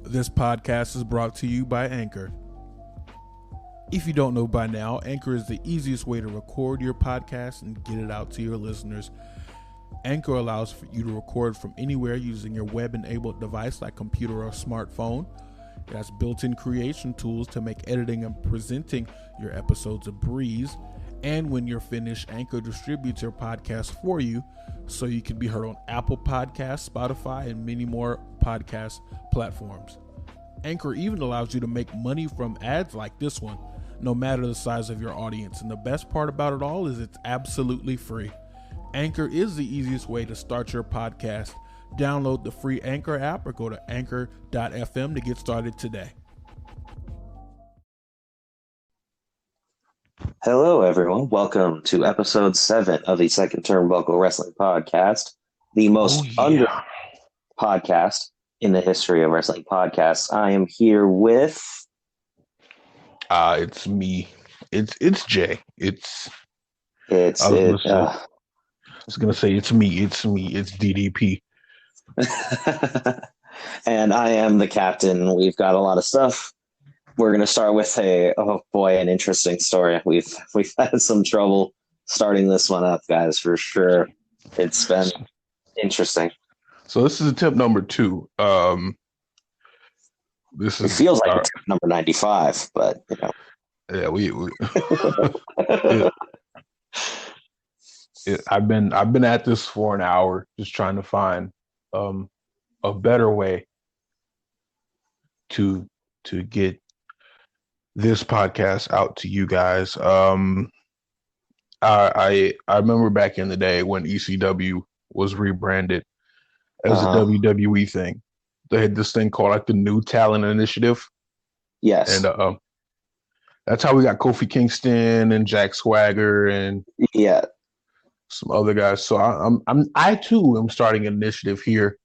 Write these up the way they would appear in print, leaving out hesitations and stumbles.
This podcast is brought to you by Anchor. If you don't know by now, Anchor is the easiest way to record your podcast and get it out to your listeners. Anchor allows for you to record from anywhere using your web-enabled device like computer or smartphone. It has built-in creation tools to make editing and presenting your episodes a breeze. And when you're finished, Anchor distributes your podcast for you so you can be heard on Apple Podcasts, Spotify, and many more podcast platforms. Anchor even allows you to make money from ads like this one, no matter the size of your audience. And the best part about it all is it's absolutely free. Anchor is the easiest way to start your podcast. Download the free Anchor app or go to anchor.fm to get started today. Hello, everyone. Welcome to episode 7 of the Second Turnbuckle Wrestling Podcast, the most under podcast in the history of wrestling podcasts. I am here with... It's me. It's Jay. I was gonna say it's me. It's DDP. And I am the captain. We've got a lot of stuff. We're going to start with an interesting story. We've had some trouble starting this one up, guys, for sure. It's been interesting. So this is attempt number 2. It feels like attempt number 95, but you know. Yeah, we I've been at this for an hour, just trying to find a better way to get this podcast out to you guys. I remember back in the day when ECW was rebranded as a WWE thing. They had this thing called like the New Talent Initiative. Yes. And that's how we got Kofi Kingston and Jack Swagger and some other guys. So I too am starting an initiative here.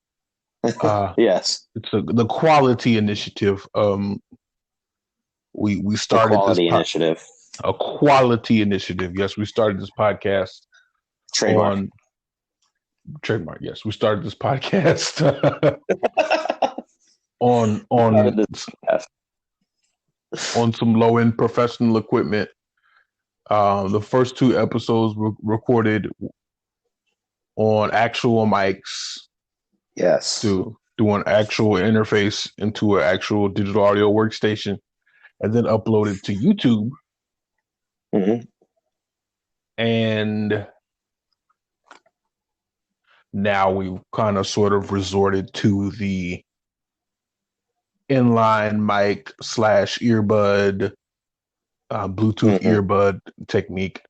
Yes. It's the Quality Initiative. We started a quality initiative. A quality initiative. Yes, we started this podcast. Trademark. Yes, we started this podcast on some low end professional equipment. The first 2 episodes were recorded on actual mics. Yes. To do an actual interface into an actual digital audio workstation, and then uploaded to YouTube. Mm-hmm. And now we've kind of sort of resorted to the inline mic / earbud, Bluetooth earbud technique,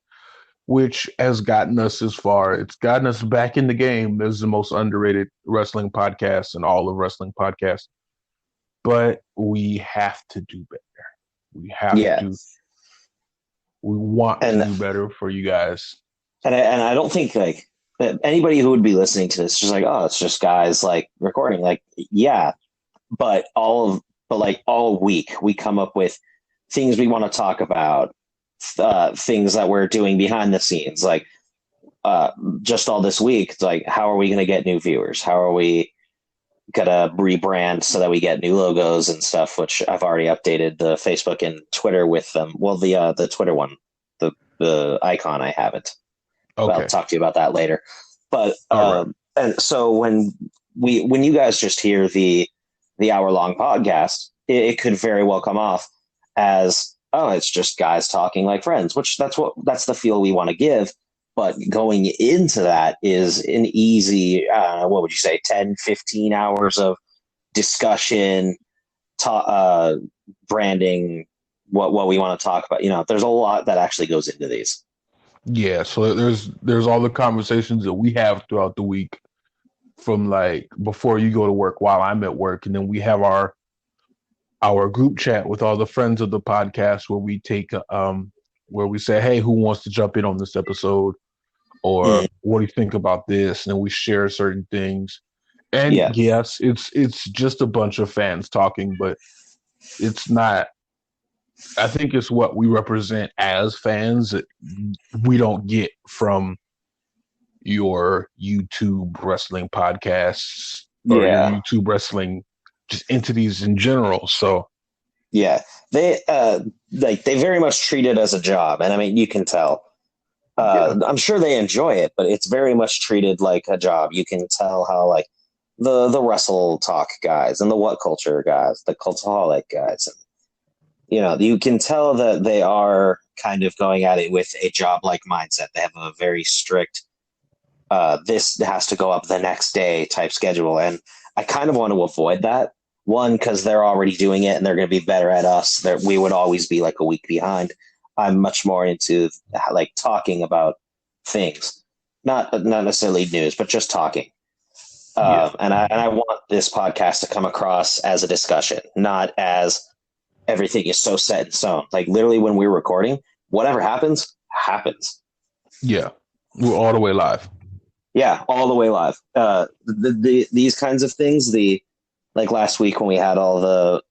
which has gotten us as far. It's gotten us back in the game as the most underrated wrestling podcast in all of wrestling podcasts. But we have to do better. We have to. We want to do better for you guys. And I don't think like anybody who would be listening to this is just like, oh, it's just guys like recording. Like, yeah, but all week we come up with things we want to talk about, things that we're doing behind the scenes. Like just all this week, it's like, how are we going to get new viewers? How are we gonna rebrand so that we get new logos and stuff, which I've already updated the Facebook and Twitter with them. Well, the Twitter one, the icon, I haven't. Okay. I'll talk to you about that later. But right. And so when you guys just hear the hour-long podcast, it could very well come off as, oh, it's just guys talking like friends, which that's the feel we want to give. But going into that is an easy, what would you say, 10, 15 hours of discussion, branding, what we want to talk about. You know, there's a lot that actually goes into these. Yeah, so there's all the conversations that we have throughout the week from like before you go to work, while I'm at work, and then we have our group chat with all the friends of the podcast where we take where we say, hey, who wants to jump in on this episode? Or what do you think about this? And then we share certain things. And yes, it's just a bunch of fans talking, but it's not. I think it's what we represent as fans that we don't get from your YouTube wrestling podcasts or your YouTube wrestling just entities in general. So Yeah, they they very much treat it as a job, and I mean you can tell. yeah, I'm sure they enjoy it, but it's very much treated like a job. You can tell how like the Wrestle Talk guys and the What Culture guys, the Cultaholic guys, you can tell that they are kind of going at it with a job like mindset. They have a very strict this has to go up the next day type schedule. And I kind of want to avoid that. One, because they're already doing it and they're going to be better at us. That we would always be like a week behind. I'm much more into like talking about things, not necessarily news, but just talking. yeah, And I want this podcast to come across as a discussion, not as everything is so set in stone. Like literally, when we're recording, whatever happens, happens. yeah. We're all the way live. Yeah, all the way live. These kinds of things, like last week when we had all the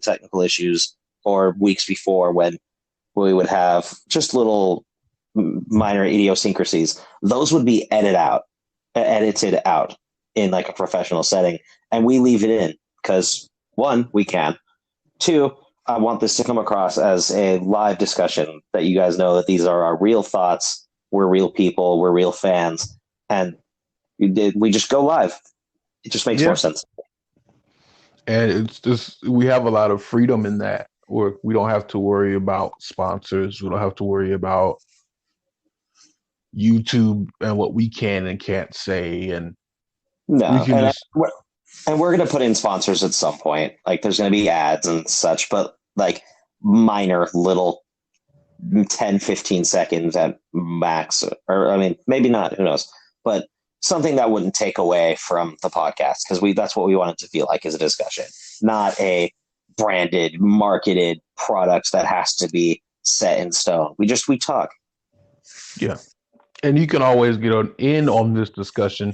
technical issues, or weeks before when we would have just little minor idiosyncrasies, those would be edited out in like a professional setting, and we leave it in because one, we can. Two, I want this to come across as a live discussion that you guys know that these are our real thoughts. We're real people. We're real fans. And we just go live. It just makes more sense. And it's just, we have a lot of freedom in that, where we don't have to worry about sponsors. We don't have to worry about YouTube and what we can and can't say. And we No, can just, we're going to put in sponsors at some point. Like there's going to be ads and such, but like minor little 10, 15 seconds at max, or I mean, maybe not, who knows, but something that wouldn't take away from the podcast, because that's what we want it to feel like, is a discussion, not a branded, marketed product that has to be set in stone. We talk. yeah. And you can always get in on this discussion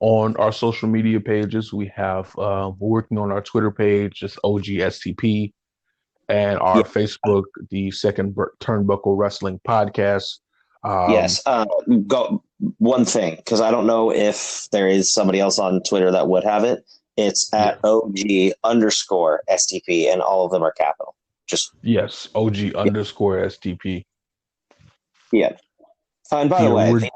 on our social media pages. We have, we're working on our Twitter page, just OGSTP, and our Yeah. Facebook, the Second Turnbuckle Wrestling Podcast. Yes. Go one thing, because I don't know if there is somebody else on Twitter that would have it. It's at OG_STP, and all of them are capital. Yes, OG_STP. Yeah. And by the way,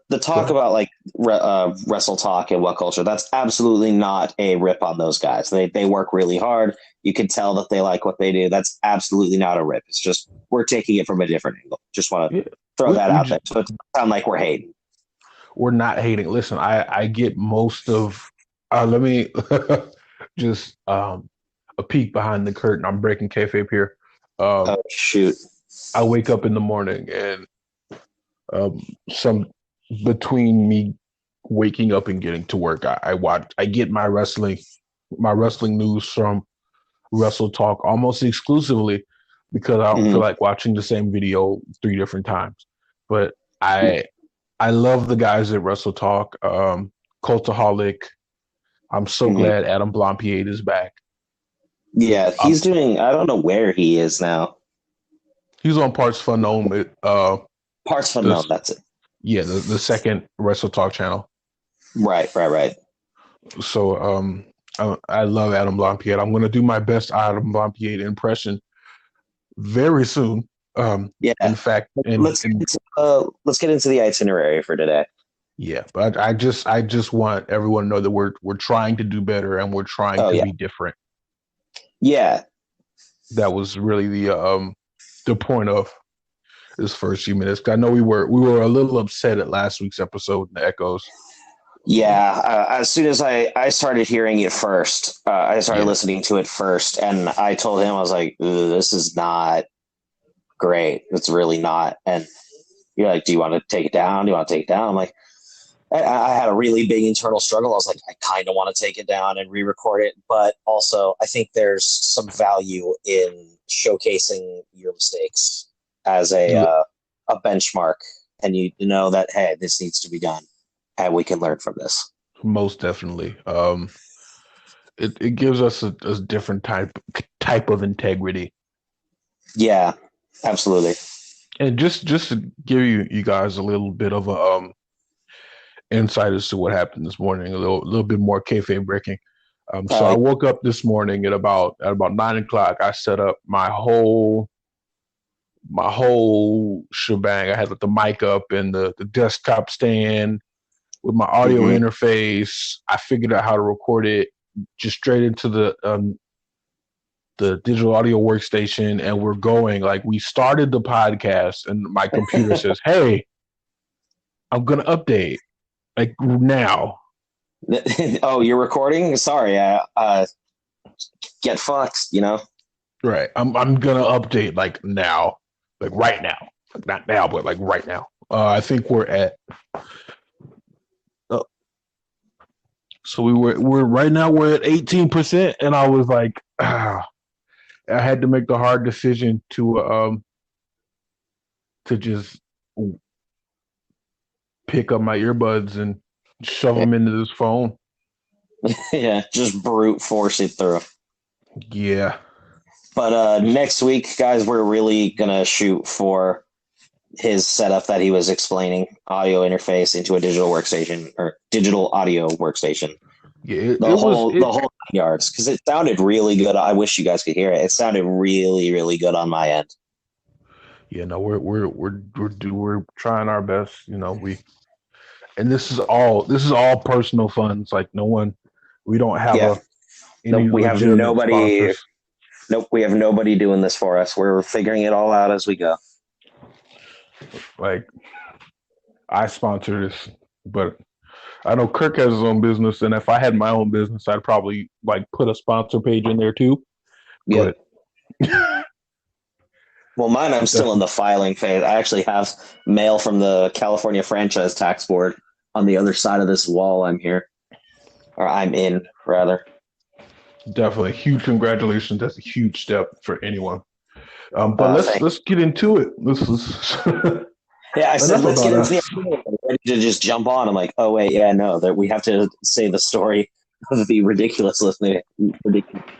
the talk about like Wrestle Talk and What Culture, that's absolutely not a rip on those guys. They work really hard. You can tell that they like what they do. That's absolutely not a rip. It's just we're taking it from a different angle. Just want to throw that out there. So it doesn't sound like we're hating. We're not hating. Listen, I get most of. Let me just a peek behind the curtain. I'm breaking kayfabe here. Oh shoot! I wake up in the morning and some between me waking up and getting to work, I get my wrestling news from Wrestle Talk almost exclusively, because I don't feel like watching the same video 3 different times. But I love the guys at Wrestle Talk. Cultaholic. I'm so glad Adam Blompier is back. Yeah, he's doing. I don't know where he is now. He's on Parts Unknown. Parts Unknown. That's it. Yeah, the second Wrestle Talk channel. Right. So I love Adam Blompier. I'm going to do my best Adam Blompier impression very soon. Yeah. In fact, let's get into the itinerary for today. Yeah, but I just want everyone to know that we're trying to do better, and we're trying to be different. Yeah, that was really the point of this first few minutes. I know we were a little upset at last week's episode, the echoes. Yeah, as soon as I started hearing it first, I started listening to it first, and I told him, I was like, this is not great. It's really not. And you're like, do you want to take it down? I'm like, I had a really big internal struggle. I was like, I kind of want to take it down and re-record it, but also I think there's some value in showcasing your mistakes as a benchmark, and you know that, hey, this needs to be done, and we can learn from this. Most definitely. It gives us a different type of integrity. Yeah, absolutely. And just to give you guys a little bit of a insight as to what happened this morning, a little bit more kayfabe breaking. So I woke up this morning at about 9 o'clock. I set up my whole shebang. I had the mic up and the desktop stand with my audio interface. I figured out how to record it just straight into the digital audio workstation, and we're going. Like, we started the podcast, and my computer says, "Hey, I'm gonna update like now." Oh, you're recording? Sorry, get fucked. Right. I'm gonna update like now, like right now, like not now, but like right now. I think we're at. So we're right now we're at 18%, and I was like, I had to make the hard decision to just pick up my earbuds and shove them into this phone. Yeah, just brute force it through. Yeah. But next week, guys, we're really gonna shoot for his setup that he was explaining, audio interface into a digital workstation or digital audio workstation. Yeah, the whole 9 yards, because it sounded really good. I wish you guys could hear it. It sounded really, really good on my end. Yeah, no, we're trying our best. And this is all personal funds. Like, we don't have we have nobody. Sponsors. Nope, we have nobody doing this for us. We're figuring it all out as we go. Like, I sponsor this, but I know Kirk has his own business, and if I had my own business, I'd probably like put a sponsor page in there too. Yeah. Well, mine, I'm still in the filing phase. I actually have mail from the California Franchise Tax Board on the other side of this wall. I'm here, or I'm in, rather. Definitely, huge congratulations. That's a huge step for anyone. But let's get into it. Yeah, I said let's get into the episode. I'm ready to just jump on. I'm like, oh wait, yeah, no, that we have to say the story of the ridiculousness.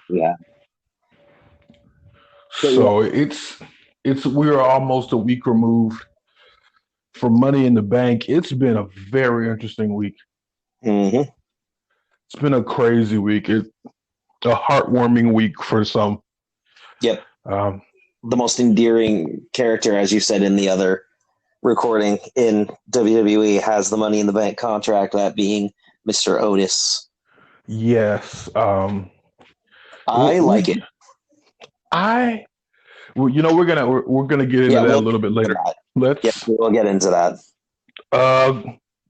Yeah. So we're almost a week removed from Money in the Bank. It's been a very interesting week. Mm-hmm. It's been a crazy week. It's a heartwarming week for some. Yep. The most endearing character, as you said in the other recording in WWE, has the Money in the Bank contract, that being Mr. Otis. Yes. I like it. We're gonna get into that a little bit later. We'll get into that.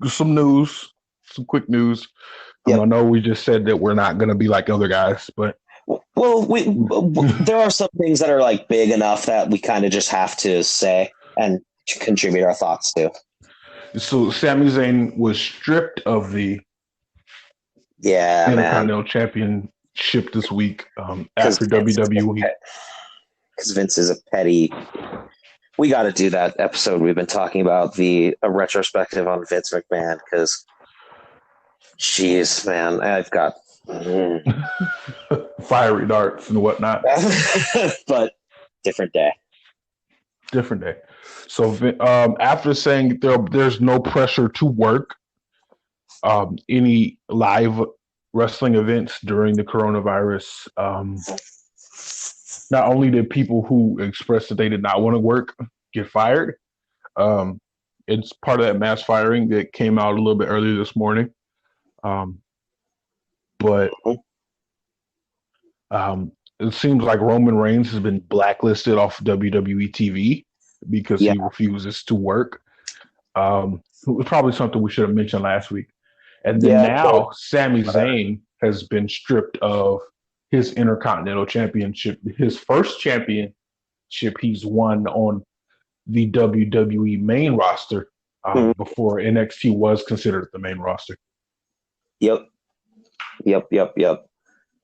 Some quick news. I know we just said that we're not gonna be like other guys, but there are some things that are like big enough that we kind of just have to say and contribute our thoughts to. So Sami Zayn was stripped of the Intercontinental Championship this week after WWE. Because Vince is a petty. We got to do that episode we've been talking about, a retrospective on Vince McMahon, because jeez, man, I've got fiery darts and whatnot. But different day. So after saying there's no pressure to work any live wrestling events during the coronavirus, not only did people who expressed that they did not want to work get fired, it's part of that mass firing that came out a little bit earlier this morning. But it seems like Roman Reigns has been blacklisted off WWE TV because he refuses to work. It was probably something we should have mentioned last week. And then now Sami Zayn has been stripped of his Intercontinental Championship, his first championship he's won on the WWE main roster before NXT was considered the main roster. Yep.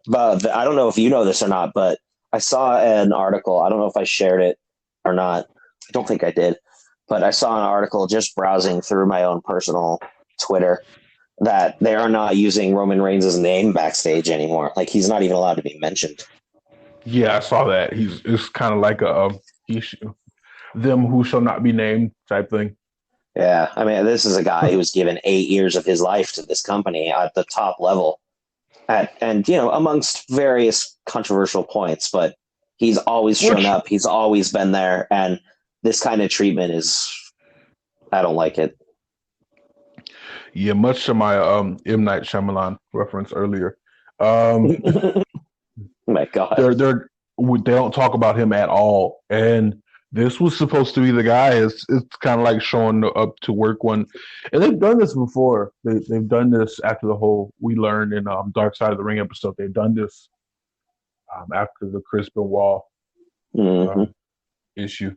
But I don't know if you know this or not, but I saw an article. I don't know if I shared it or not. I don't think I did. But I saw an article just browsing through my own personal Twitter that they are not using Roman Reigns' name backstage anymore. Like, he's not even allowed to be mentioned. Yeah, I saw that. It's kind of like a them who shall not be named type thing. Yeah, I mean, this is a guy who was given 8 years of his life to this company at the top level. and amongst various controversial points, but he's always shown Which, up. He's always been there, and this kind of treatment is, I don't like it. yeah, much to my M. Night Shyamalan reference earlier. Um, Oh my God. they don't talk about him at all, and this was supposed to be the guy. It's kind of like showing up to work one, and they've done this before. They've done this after the whole we learned in Dark Side of the Ring episode. They've done this after the Chris Benoit Mm-hmm. issue,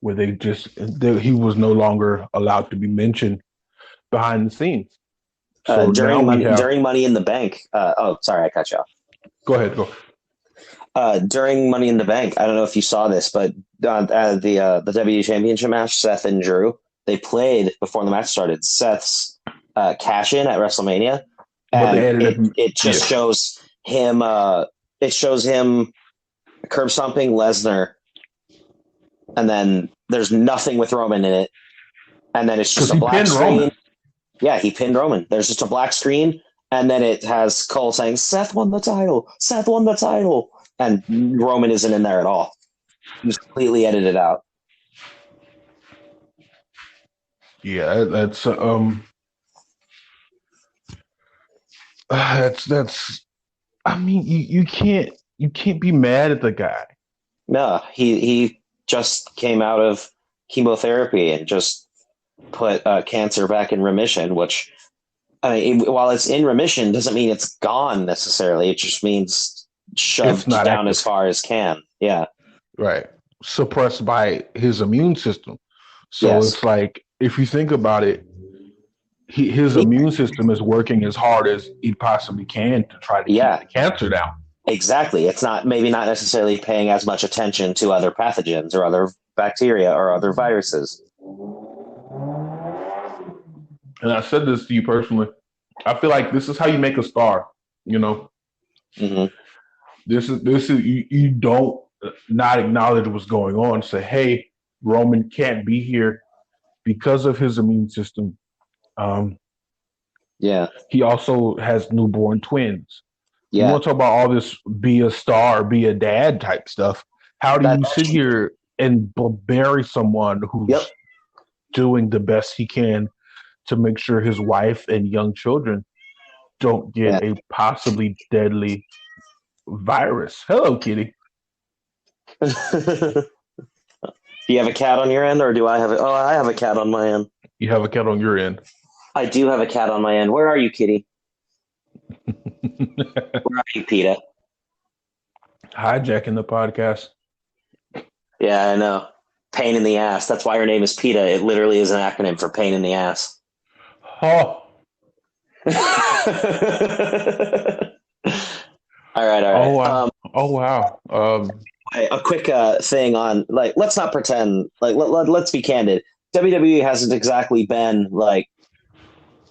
where he was no longer allowed to be mentioned behind the scenes. So now we have During Money in the Bank. Oh, sorry, I cut you off. Go ahead, go. During Money in the Bank, I don't know if you saw this, but the WWE Championship match, Seth and Drew, they played before the match started. Seth's cash in at WrestleMania, But and it just shows him. It shows him curb stomping Lesnar, and then there's nothing with Roman in it, and then it's just a black screen. Roman. Yeah, he pinned Roman. There's just a black screen, and then it has Cole saying, "Seth won the title. Seth won the title." And Roman isn't in there at all. He was completely edited out. Yeah, that's I mean, you can't be mad at the guy. No, he just came out of chemotherapy and just put cancer back in remission, which, I mean, while it's in remission doesn't mean it's gone necessarily. It just means shoved down active. As far as can. Yeah. Right. Suppressed by his immune system. So It's like, if you think about it, his immune system is working as hard as he possibly can to try to keep the cancer down. Exactly. It's maybe not necessarily paying as much attention to other pathogens or other bacteria or other viruses. And I said this to you personally. I feel like this is how you make a star, Mm-hmm. This is you don't not acknowledge what's going on. Say, hey, Roman can't be here because of his immune system. He also has newborn twins. Yeah. You want to talk about all this be a star, be a dad type stuff. How do you sit here and bury someone who's doing the best he can to make sure his wife and young children don't get a possibly deadly virus? Hello, kitty. Do you have a cat on your end, or do I have it? Oh, I have a cat on my end. You have a cat on your end. I do have a cat on my end. Where are you, kitty? Where are you, PETA? Hijacking the podcast. Yeah, I know. Pain in the ass. That's why her name is PETA. It literally is an acronym for pain in the ass. Oh. All right. Oh, wow. Wow. A quick thing on, like, let's not pretend, like, let's be candid. WWE hasn't exactly been, like,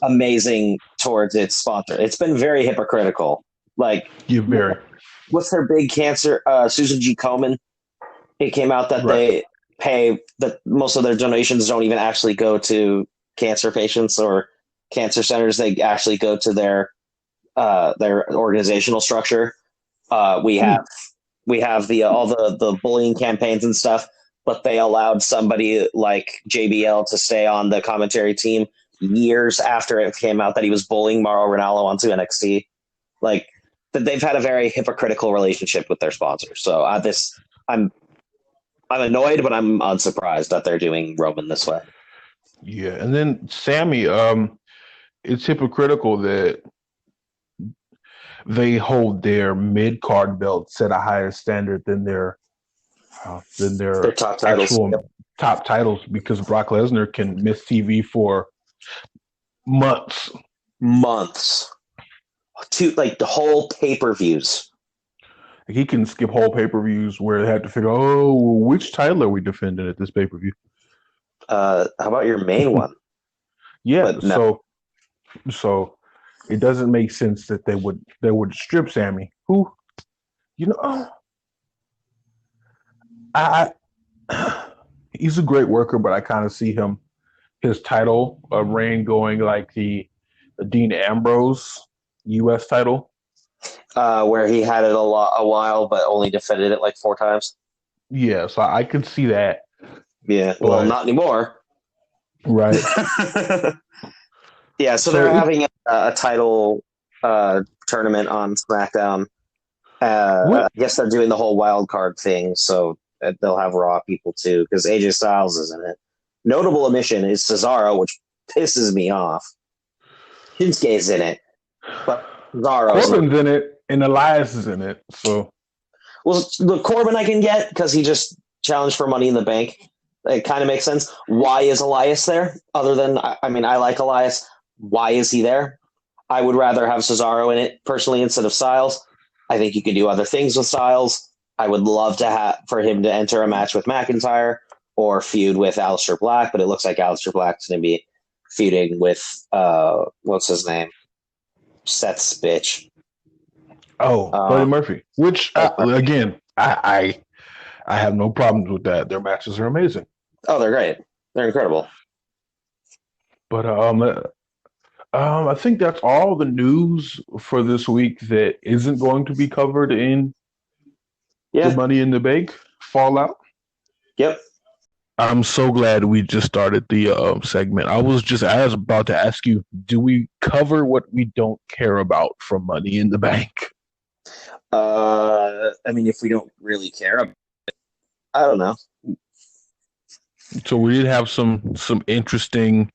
amazing towards its sponsor. It's been very hypocritical. Like, what's their big cancer? Susan G. Komen. It came out that they pay that most of their donations don't even actually go to cancer patients or cancer centers. They actually go to their organizational structure. We have all the bullying campaigns and stuff, but they allowed somebody like JBL to stay on the commentary team years after it came out that he was bullying Mauro Ranallo onto NXT. Like, they've had a very hypocritical relationship with their sponsors. So I'm annoyed, but I'm unsurprised that they're doing Roman this way. Yeah, and then Sammy, it's hypocritical that they hold their mid-card belts at a higher standard than their top titles. Top titles, because Brock Lesnar can miss TV for months. To, like, the whole pay-per-views. He can skip whole pay-per-views where they have to figure, which title are we defending at this pay-per-view? How about your main one? Yeah, no. So it doesn't make sense that they would strip Sammy, who, he's a great worker, but I kind of see his title reign going like the Dean Ambrose U.S. title. where he had it a while, but only defended it like 4 times. Yeah, so I could see that. Yeah, well, But- not anymore. Right. Yeah, so they're having a title tournament on SmackDown. I guess they're doing the whole wild card thing, so they'll have Raw people too, because AJ Styles is in it. Notable omission is Cesaro, which pisses me off. Shinsuke's in it, but Cesaro's Corbin's in it, and Elias is in it. So, well, the Corbin I can get because he just challenged for Money in the Bank. It kind of makes sense. Why is Elias there? Other than, I mean, I like Elias. Why is he there? I would rather have Cesaro in it personally instead of Styles. I think you can do other things with Styles. I would love to have for him to enter a match with McIntyre or feud with Aleister Black, but it looks like Aleister Black's going to be feuding with what's his name, Seth's bitch. Buddy Murphy. Which again, I have no problems with that. Their matches are amazing. Oh, they're great. They're incredible. But I think that's all the news for this week that isn't going to be covered in the Money in the Bank Fallout. Yep. I'm so glad we just started the segment. I was about to ask you, do we cover what we don't care about from Money in the Bank? I mean, if we don't really care about it, I don't know. So we did have some interesting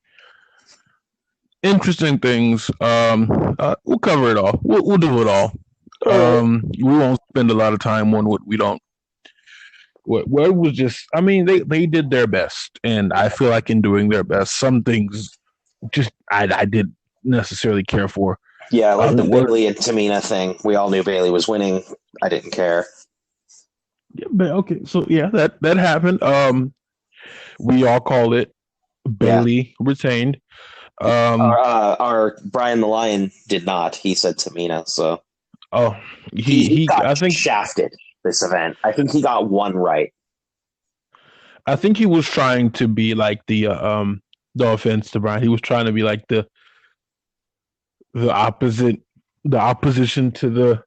things. We'll cover it all. We'll do it all. We won't spend a lot of time on what we don't. What was just, I mean, they did their best, and I feel like in doing their best, some things just I didn't necessarily care for. Yeah, like the Bailey and Tamina thing. We all knew Bailey was winning. I didn't care. Yeah, but okay, so yeah, that happened. We all called it. Bailey retained. Our Brian the Lion did not. He said Tamina. So he got I think shafted this event. I think he got one right. I think he was trying to be like the no offense to Brian, he was trying to be like the opposition to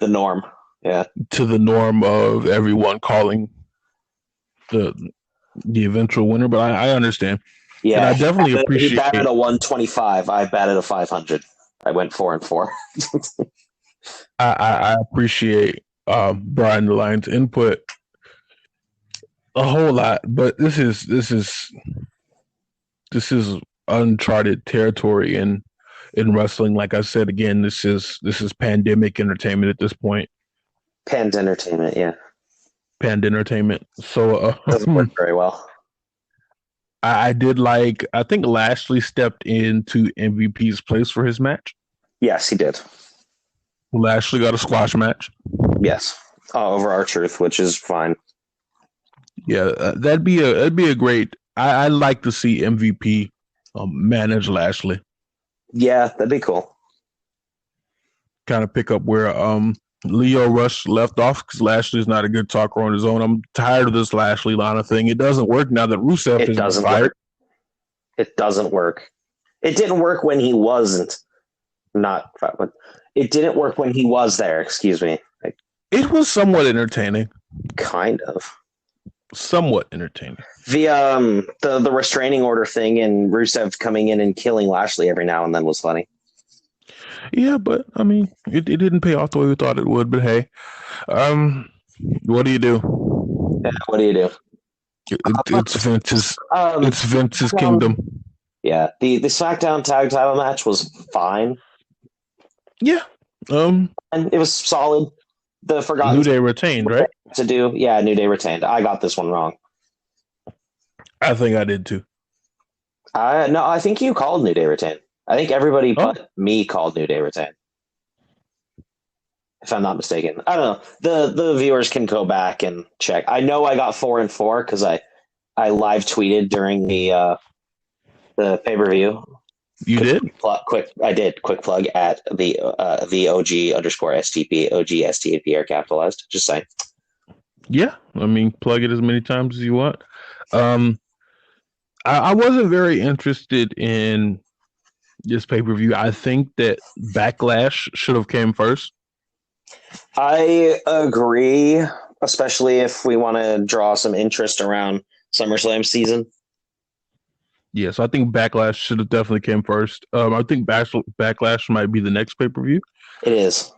the norm. Yeah. To the norm of everyone calling the eventual winner, but I understand. Yeah, and I definitely appreciate. He batted a 125. I batted a 500. I went 4-4. I appreciate Brian the Lion's input a whole lot, but this is uncharted territory in wrestling. Like I said again, this is pandemic entertainment at this point. Pand entertainment, yeah. Pand entertainment. So doesn't work very well. I did like. I think Lashley stepped into MVP's place for his match. Yes, he did. Lashley got a squash match. Yes, over R-Truth, which is fine. Yeah, that'd be a great. I'd like to see MVP manage Lashley. Yeah, that'd be cool. Kind of pick up where Leo Rush left off, because Lashley's not a good talker on his own. I'm tired of this Lashley Lana thing. It doesn't work now that Rusev is fired. It doesn't work. It didn't work when he wasn't. It didn't work when he was there. Excuse me. It was somewhat entertaining. Kind of. Somewhat entertaining. The restraining order thing and Rusev coming in and killing Lashley every now and then was funny. Yeah, but I mean, it didn't pay off the way we thought it would. But hey, what do you do? Yeah, what do you do? It's Vince's. It's Vince's kingdom. Yeah, the SmackDown Tag Title match was fine. Yeah, and it was solid. The Forgotten New Day retained, right? To do, yeah, New Day retained. I got this one wrong. I think I did too. No, I think you called New Day retained. I think everybody but me called New Day retain. If I'm not mistaken. I don't know. The viewers can go back and check. I know I got 4-4 because I live tweeted during the pay-per-view. You did? I did. Quick plug at the OG_STP. OG STP are capitalized. Just saying. Yeah. I mean, plug it as many times as you want. I wasn't very interested in this pay-per-view. I think that Backlash should have came first. I agree, especially if we want to draw some interest around SummerSlam season. Yeah, so I think Backlash should have definitely came first. I think Backlash might be the next pay-per-view. It is.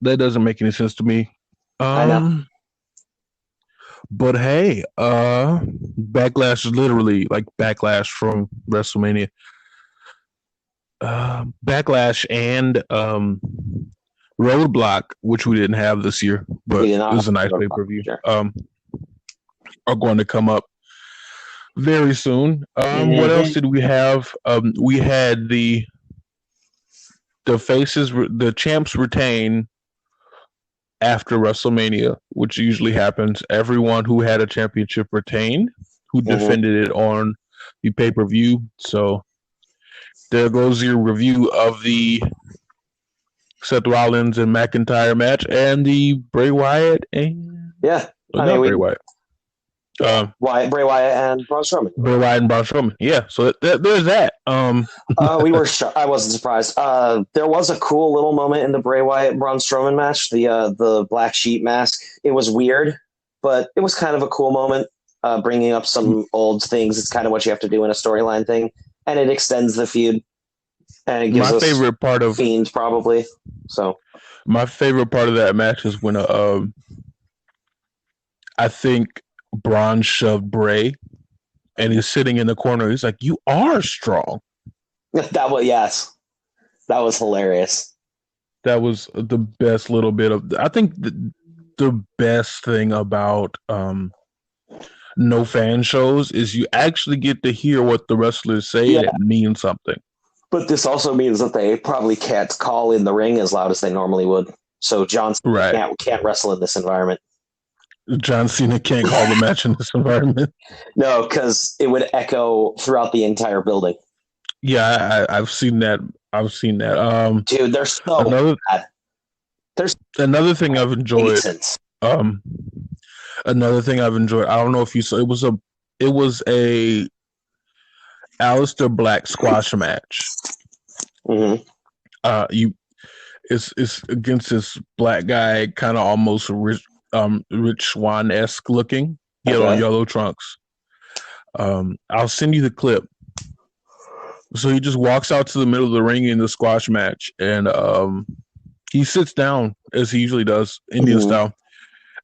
That doesn't make any sense to me. I know. But hey, Backlash is literally like Backlash from WrestleMania. Backlash and Roadblock, which we didn't have this year, but it was a nice pay-per-view. Sure. Are going to come up very soon. What else did we have? We had the faces, the champs retain after WrestleMania, which usually happens. Everyone who had a championship retained, who defended it on the pay-per-view. So there goes your review of the Seth Rollins and McIntyre match and the Bray Wyatt and Bray Wyatt. Bray Wyatt and Braun Strowman. Bray Wyatt and Braun Strowman. Yeah, so there's that. We were. I wasn't surprised. There was a cool little moment in the Bray Wyatt and Braun Strowman match. The black sheep mask. It was weird, but it was kind of a cool moment. Bringing up some old things. It's kind of what you have to do in a storyline thing, and it extends the feud. And it gives my favorite part of Fiend probably. So my favorite part of that match is when I think Braun shoved Bray, and he's sitting in the corner. He's like, "You are strong." That was hilarious. That was the best little bit of. I think the best thing about no fan shows is you actually get to hear what the wrestlers say, and it means something. But this also means that they probably can't call in the ring as loud as they normally would. So John Cena can't wrestle in this environment. John Cena can't call the match in this environment. No, because it would echo throughout the entire building. Yeah, I've seen that. Dude, they're so bad. There's another thing I've enjoyed. Another thing I've enjoyed. I don't know if you saw. It was a Aleister Black squash match. Mm-hmm. It's against this black guy, kind of almost Rich Swann-esque looking. Yellow trunks. I'll send you the clip. So he just walks out to the middle of the ring in the squash match, and he sits down as he usually does, Indian style.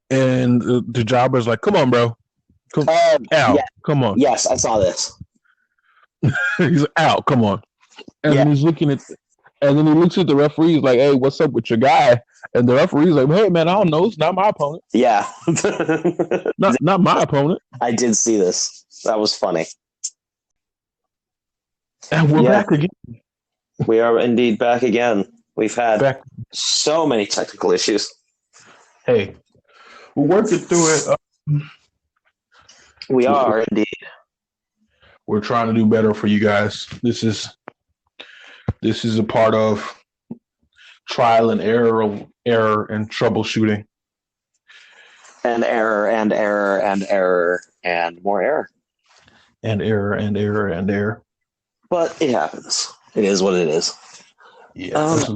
And the jobber's like, "Come on, bro, come come on." Yes, I saw this. He's like, "Al, come on," and then he's looking at, and then he looks at the referee. He's like, "Hey, what's up with your guy?" And the referee's like, "Hey, man, I don't know. It's not my opponent." Yeah, not my opponent. I did see this. That was funny. And we're back again. We are indeed back again. We've had so many technical issues. Hey, we're working through it. We are indeed. We're trying to do better for you guys. This is a part of trial and error and troubleshooting. And error and error and error and more error. And error and error and error. But it happens. It is what it is. Yeah, this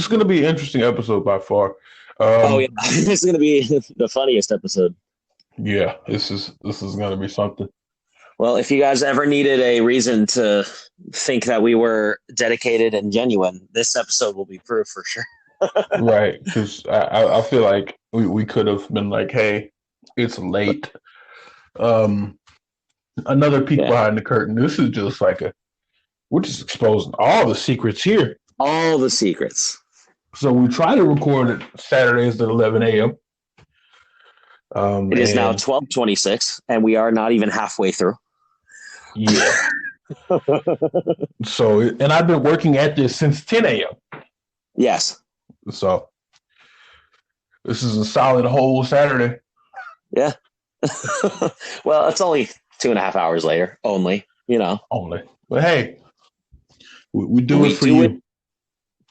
is gonna be an interesting episode by far. This is gonna be the funniest episode. Yeah, this is gonna be something. Well, if you guys ever needed a reason to think that we were dedicated and genuine, this episode will be proof for sure. Right, because I feel like we could have been like, "Hey, it's late." Another peek behind the curtain. This is just like we're just exposing all the secrets here. All the secrets. So we try to record it Saturdays at 11 a.m. It is now 12:26, and we are not even halfway through. Yeah. So, and I've been working at this since 10 a.m. Yes. So this is a solid whole Saturday. Yeah. Well, it's only 2.5 hours later, only. But hey, we do it for you.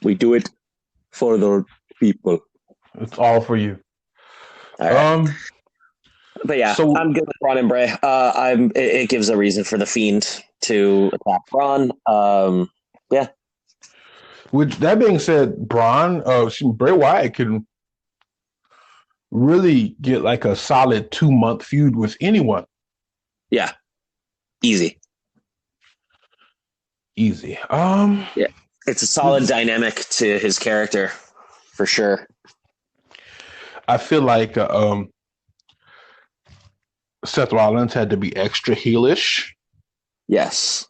We do it for the people. It's all for you. All right. But yeah, so, I'm good with Braun and Bray. It gives a reason for the Fiend to attack Braun. Yeah. With that being said, Bray Wyatt can really get like a solid 2-month feud with anyone. Yeah. Easy. Yeah. It's a solid dynamic to his character, for sure. I feel like Seth Rollins had to be extra heelish. Yes.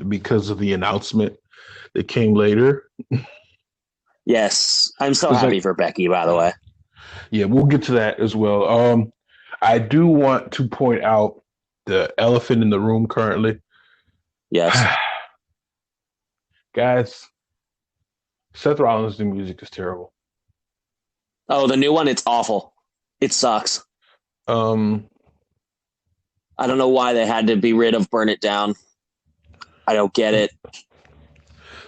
Because of the announcement that came later. Yes. I'm so happy for Becky, by the way. Yeah, we'll get to that as well. I do want to point out the elephant in the room currently. Yes. Guys, Seth Rollins' new music is terrible. Oh, the new one, it's awful. It sucks. I don't know why they had to be rid of Burn It Down. I don't get it.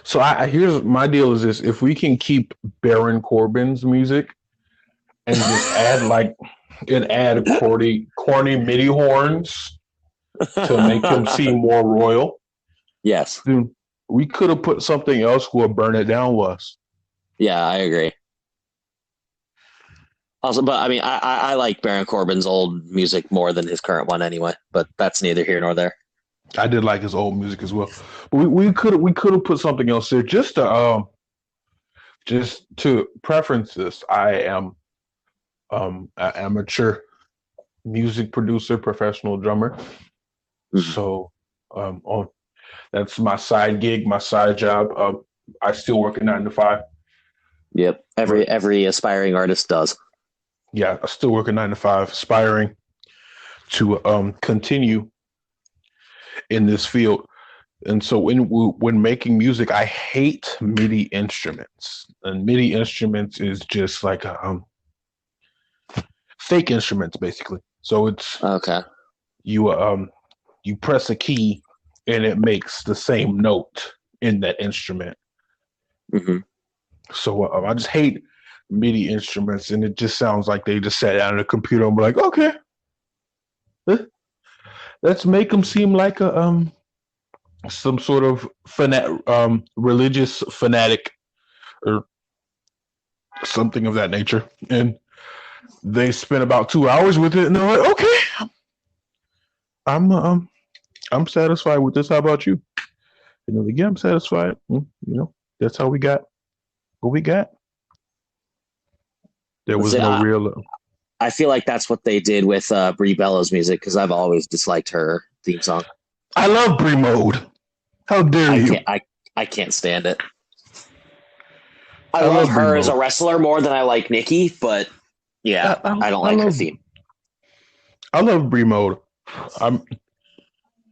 So here's my deal is this: if we can keep Baron Corbin's music and just add corny MIDI horns to make him seem more royal. Yes. Dude, we could have put something else where Burn It Down was. Yeah, I agree. Also, but I mean, I like Baron Corbin's old music more than his current one anyway, but that's neither here nor there. I did like his old music as well. But we could have put something else there just to preference this. I am an amateur music producer, professional drummer. Mm-hmm. So that's my side gig, my side job. I still work a 9 to 5. Yep. Every aspiring artist does. Yeah, I still work a 9 to 5, aspiring to continue in this field. And so when making music, I hate MIDI instruments. And MIDI instruments is just like fake instruments, basically. So it's okay. You press a key and it makes the same note in that instrument. Mm-hmm. So I just hate MIDI instruments, and it just sounds like they just sat down at a computer and be like, okay, let's make them seem like some sort of religious fanatic or something of that nature. And they spent about 2 hours with it, and they're like, okay, I'm satisfied with this. How about you? And they're like, yeah, I'm satisfied. That's how we got what we got. There was no real. I feel like that's what they did with Brie Bella's music, because I've always disliked her theme song. I love Brie Mode. How dare you? I can't stand it. I love her as a wrestler more than I like Nikki, but yeah, I don't like her theme. I love Brie Mode.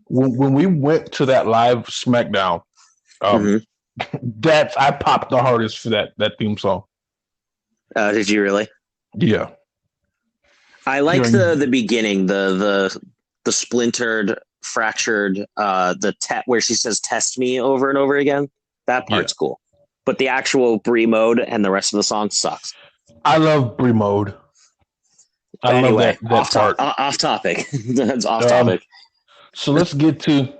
When we went to that live SmackDown, I popped the hardest for that theme song. Did you really? Yeah. I like the beginning, the splintered, fractured, where she says "test me" over and over again. That part's cool, but the actual Brie Mode and the rest of the song sucks. I love Brie Mode. Anyway, love that part. Off topic. That's off topic. So let's get to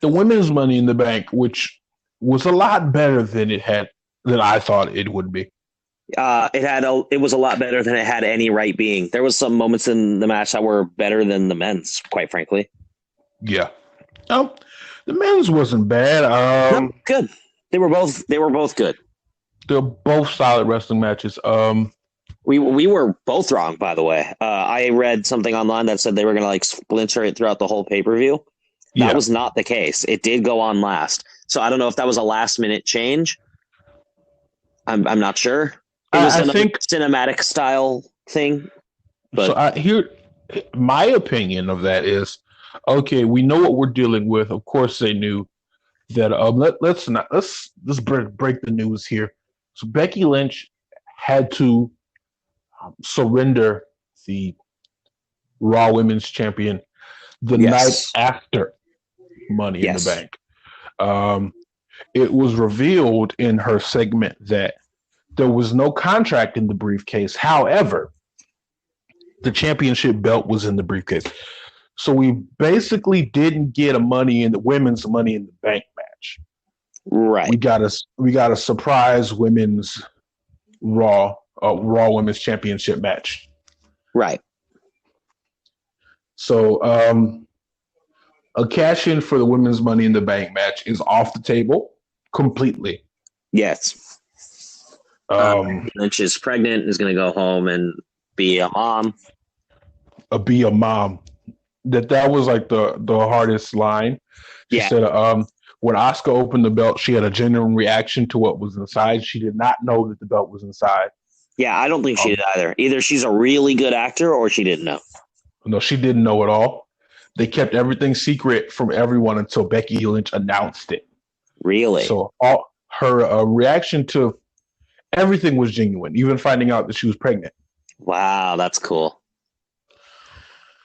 the women's Money in the Bank, which was a lot better than I thought it would be. It was a lot better than it had any right being. There was some moments in the match that were better than the men's, quite frankly. Yeah. The men's wasn't bad. No, good. They were both good. They're both solid wrestling matches. We were both wrong, by the way. I read something online that said they were going to splinter it throughout the whole pay-per-view. That was not the case. It did go on last. So I don't know if that was a last-minute change. I'm not sure. It was I think cinematic style thing. But so my opinion of that is, okay, we know what we're dealing with. Of course, they knew that. Let's break the news here. So Becky Lynch had to surrender the Raw Women's Champion the night after Money in the Bank. It was revealed in her segment that there was no contract in the briefcase. However, the championship belt was in the briefcase. So we basically didn't get a women's Money in the Bank match. Right. We got a surprise women's Raw Women's Championship match. Right. So a cash in for the women's Money in the Bank match is off the table completely. Yes. Lynch is pregnant and is going to go home and be a mom. Be a mom. That was like the hardest line. She said, when Asuka opened the belt, she had a genuine reaction to what was inside. She did not know that the belt was inside. Yeah, I don't think she did either. Either she's a really good actor or she didn't know. No, she didn't know at all. They kept everything secret from everyone until Becky Lynch announced it. Really? So her reaction to everything was genuine, even finding out that she was pregnant. Wow, that's cool.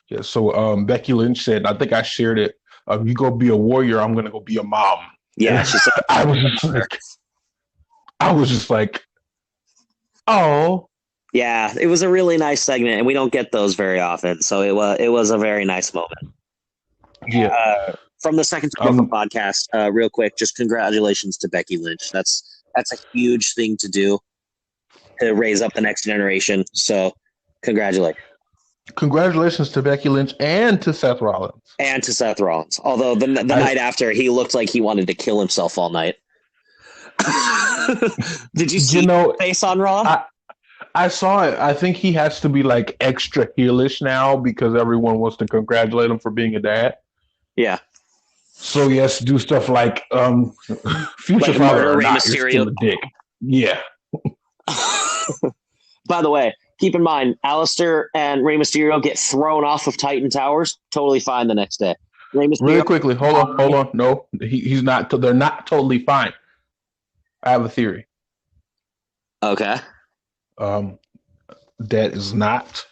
Yeah, so Becky Lynch said, I think I shared it. You go be a warrior, I'm going to go be a mom. Yeah, she said. I was just like, oh. Yeah, it was a really nice segment, and we don't get those very often. So it was a very nice moment. Yeah. From the Second Turnbuckle podcast, real quick, just congratulations to Becky Lynch. That's a huge thing to do to raise up the next generation. So congratulations. Congratulations to Becky Lynch and to Seth Rollins. Although the night after, he looked like he wanted to kill himself all night. Did you see his face on Raw? I saw it. I think he has to be like extra heelish now because everyone wants to congratulate him for being a dad. Yeah. So he has to do stuff like future like father or Rey not, Mysterio. you're still a dick. Yeah. By the way, keep in mind, Alistair and Rey Mysterio get thrown off of Titan Towers. Totally fine the next day. Rey Mysterio, really quickly, hold on. No, he's not. They're not totally fine. I have a theory. Okay. That is not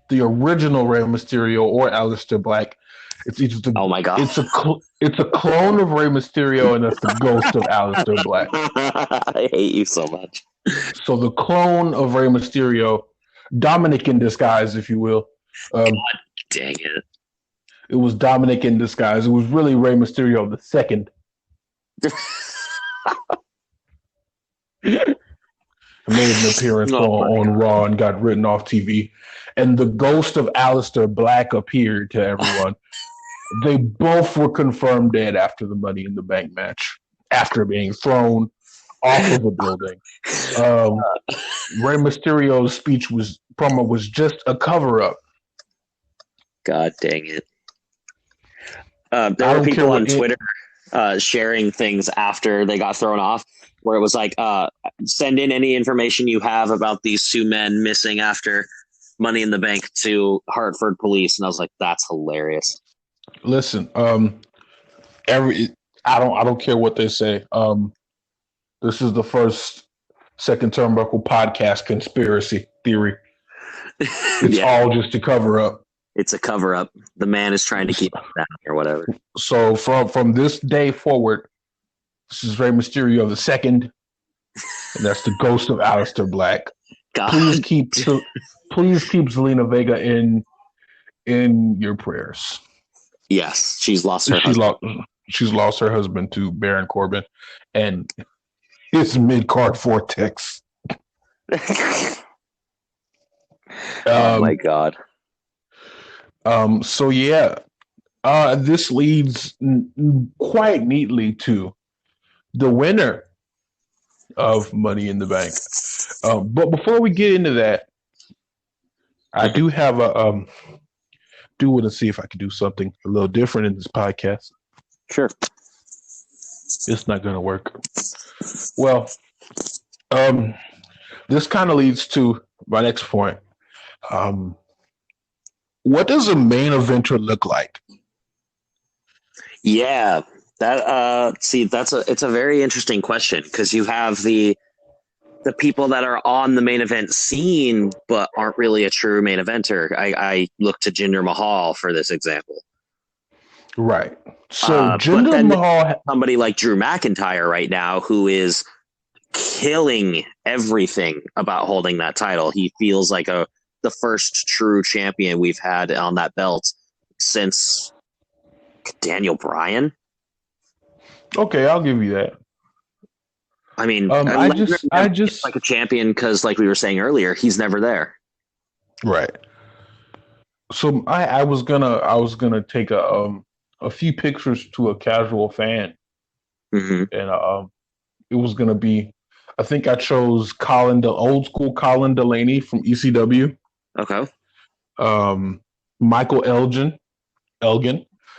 the original Rey Mysterio or Aleister Black. It's either oh my god! It's a clone of Rey Mysterio, and it's the ghost of Aleister Black. I hate you so much. So the clone of Rey Mysterio, Dominic in disguise, if you will. God dang it! It was Dominic in disguise. It was really Rey Mysterio the second. Made an appearance on Raw and got written off TV. And the ghost of Aleister Black appeared to everyone. They both were confirmed dead after the Money in the Bank match, after being thrown off of a building. Rey Mysterio's promo was just a cover-up. God dang it. There were people on Twitter sharing things after they got thrown off, where it was like, send in any information you have about these two men missing after Money in the Bank to Hartford police. And I was like, that's hilarious. Listen, I don't care what they say. This is the first Second Turnbuckle podcast conspiracy theory. It's all just a cover up. It's a cover up. The man is trying to keep us down or whatever. So from this day forward, this is Rey Mysterio the second, and that's the ghost of Aleister Black. God. Please keep Zelina Vega in your prayers. Yes, she's lost her husband. She's lost her husband to Baron Corbin and his mid-card vortex. Oh my god. So yeah, this leads quite neatly to the winner of Money in the Bank. But before we get into that, I do have do want to see if I can do something a little different in this podcast. Sure. It's not going to work. Well, this kind of leads to my next point. What does a main eventer look like? Yeah, it's a very interesting question because you have the people that are on the main event scene but aren't really a true main eventer. I look to Jinder Mahal for this example. Right. So Jinder Mahal, somebody like Drew McIntyre right now, who is killing everything about holding that title. He feels like the first true champion we've had on that belt since Daniel Bryan. Okay, I'll give you that. I mean, I just like a champion because, like we were saying earlier, he's never there. right. So I was gonna take a few pictures to a casual fan, Mm-hmm. and it was gonna be. I think I chose the old school Colin Delaney from ECW. Okay. Michael Elgin,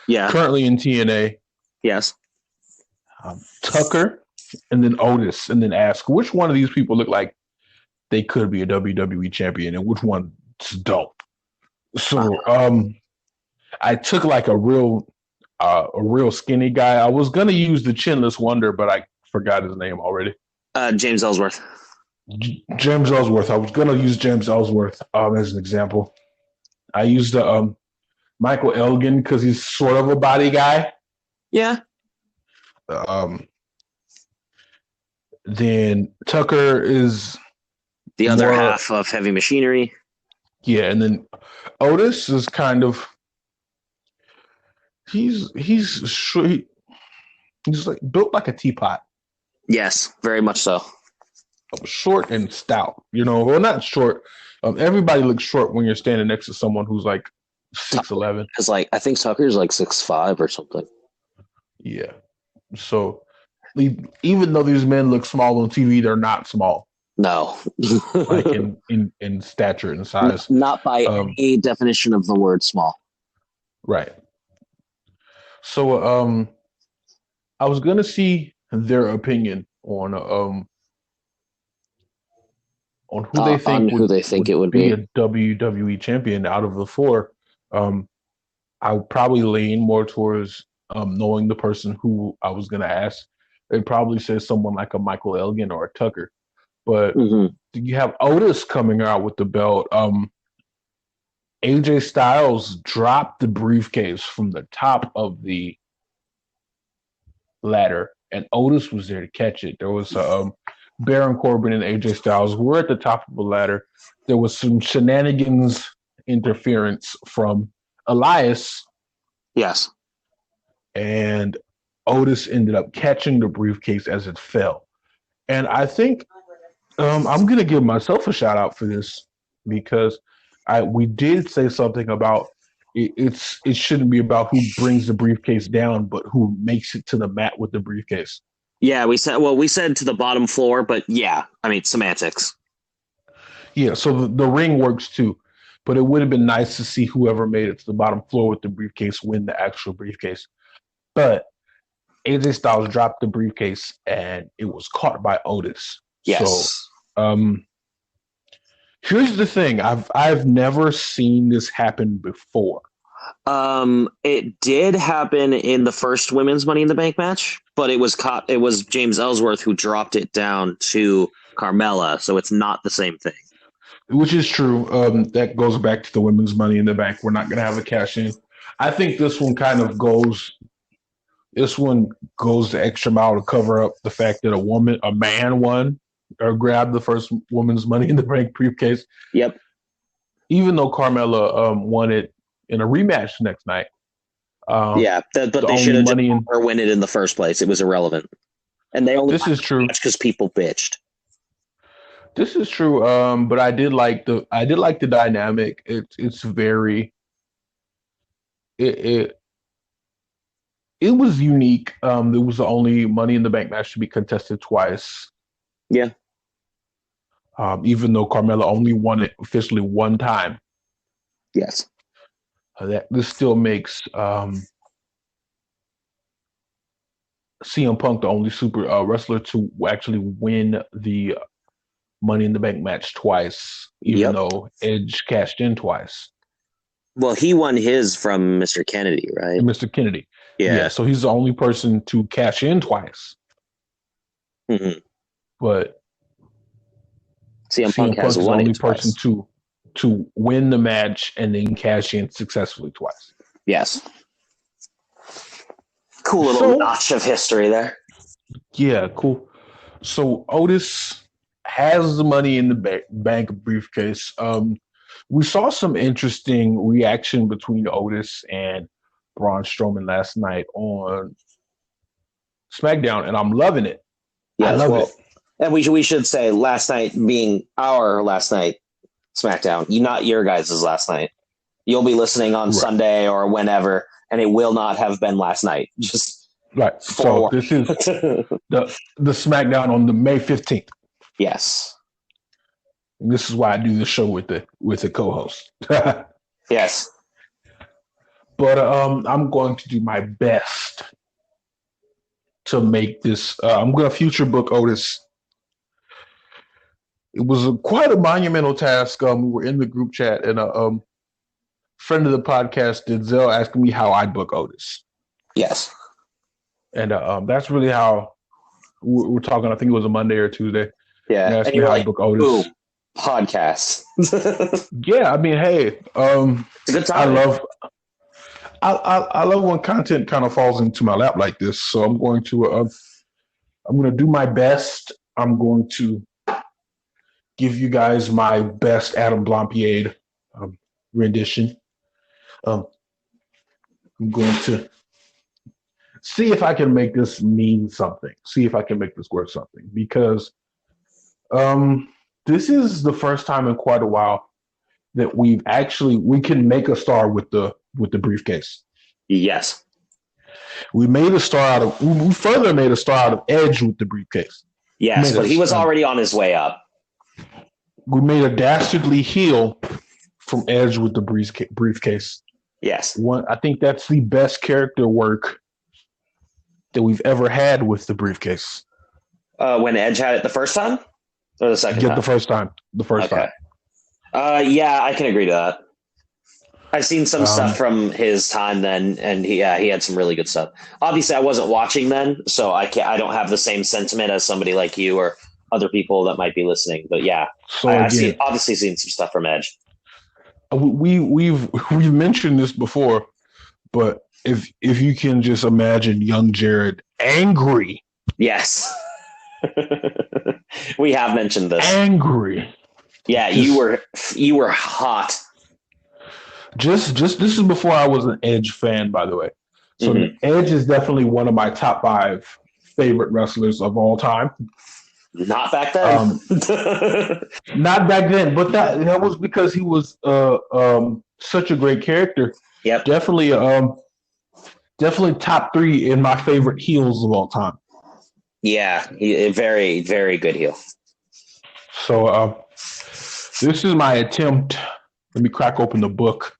Yeah. currently in TNA. Yes. Tucker, and then Otis, and then ask which one of these people look like they could be a WWE champion, and which ones don't. So, I took like a real skinny guy. I was gonna use the Chinless Wonder, but I forgot his name already. James Ellsworth. James Ellsworth. I was gonna use James Ellsworth as an example. I used Michael Elgin because he's sort of a body guy. Yeah. Then Tucker is the other half of Heavy Machinery. Yeah, and then Otis is kind of he's like built like a teapot. Yes, very much so. Short and stout. Well, not short. Everybody looks short when you're standing next to someone who's like 6'11". It's like I think Tucker's like 6'5" or something. Yeah. So even though these men look small on TV, they're not small. No. Like in stature and size. Not by any definition of the word small. Right. So I was gonna see their opinion on who they think would be a WWE champion out of the four. I would probably lean more towards knowing the person who I was gonna ask. They'd probably say someone like a Michael Elgin or a Tucker. But you have Otis coming out with the belt. AJ Styles dropped the briefcase from the top of the ladder, and Otis was there to catch it. There was Baron Corbin and AJ Styles were at the top of the ladder. There was some shenanigans interference from Elias. Yes. And Otis ended up catching the briefcase as it fell. And I think I'm going to give myself a shout out for this because we did say something about it shouldn't be about who brings the briefcase down, but who makes it to the mat with the briefcase. Yeah, we said to the bottom floor, but yeah, I mean, semantics. Yeah, so the ring works too, but it would have been nice to see whoever made it to the bottom floor with the briefcase win the actual briefcase. But AJ Styles dropped the briefcase and it was caught by Otis. Yes. So, here's the thing. I've never seen this happen before. It did happen in the first women's Money in the Bank match, but it was James Ellsworth who dropped it down to Carmella, so it's not the same thing. Which is true. That goes back to the women's Money in the Bank. We're not going to have a cash in. I think this one goes the extra mile to cover up the fact that a man won or grabbed the first women's Money in the Bank briefcase. Yep. Even though Carmella won it in a rematch next night. But they should have just win it in the first place. It was irrelevant. And they only this is true because people bitched. This is true. But I did like the dynamic. It's very it was unique. It was the only Money in the Bank match to be contested twice. Yeah. Even though Carmella only won it officially one time. Yes. This still makes CM Punk the only super wrestler to actually win the Money in the Bank match twice, even though Edge cashed in twice. Well, he won his from Mr. Kennedy, right? Mr. Kennedy. Yeah. So he's the only person to cash in twice. Mm-hmm. But CM Punk has is won the only it twice. person to win the match and then cash in successfully twice. Yes. Cool little notch of history there. Yeah, cool. So Otis has the Money in the Bank briefcase. we saw some interesting reaction between Otis and Braun Strowman last night on SmackDown, and I'm loving it. I Yes, love well, it. and we should say last night being our last night SmackDown, not your guys' last night. You'll be listening on Right. Sunday or whenever, and it will not have been last night. Just Right. So this is the SmackDown on the May 15th. yes. And this is why I do the show with the co-host. Yes. But I'm going to do my best to make this. I'm going to future book Otis. It was quite a monumental task. We were in the group chat, and a friend of the podcast, Denzel, asking me how I'd book Otis. Yes. And that's really how we're talking. I think it was a Monday or Tuesday. Yeah. And asked And me you're how like, I'd book Otis. ooh, podcast. Yeah, I mean, hey, It's a good time. I love when content kind of falls into my lap like this. So I'm going to do my best. I'm going to give you guys my best Adam Blampied rendition. I'm going to see if I can make this mean something. See if I can make this worth something, because this is the first time in quite a while that we can make a star with the briefcase. Yes. We further made a star out of Edge with the briefcase. Yes, but he was already on his way up. We made a dastardly heel from Edge with the briefcase. Yes. I think that's the best character work that we've ever had with the briefcase. When Edge had it the first time? Or the second time? The first time. The first time. Yeah, I can agree to that. I've seen some stuff from his time then, and he had some really good stuff. Obviously, I wasn't watching then, so I don't have the same sentiment as somebody like you or other people that might be listening. But yeah, so I've obviously seen some stuff from Edge. We've mentioned this before, but if you can just imagine young Jared angry. Yes. We have mentioned this. Angry. Yeah, you were hot. Just this is before I was an Edge fan, by the way. So Edge is definitely one of my top 5 favorite wrestlers of all time. Not back then. Not back then, but that was because he was such a great character. Yep. Definitely top 3 in my favorite heels of all time. Yeah, a very, very good heel. So this is my attempt. Let me crack open the book.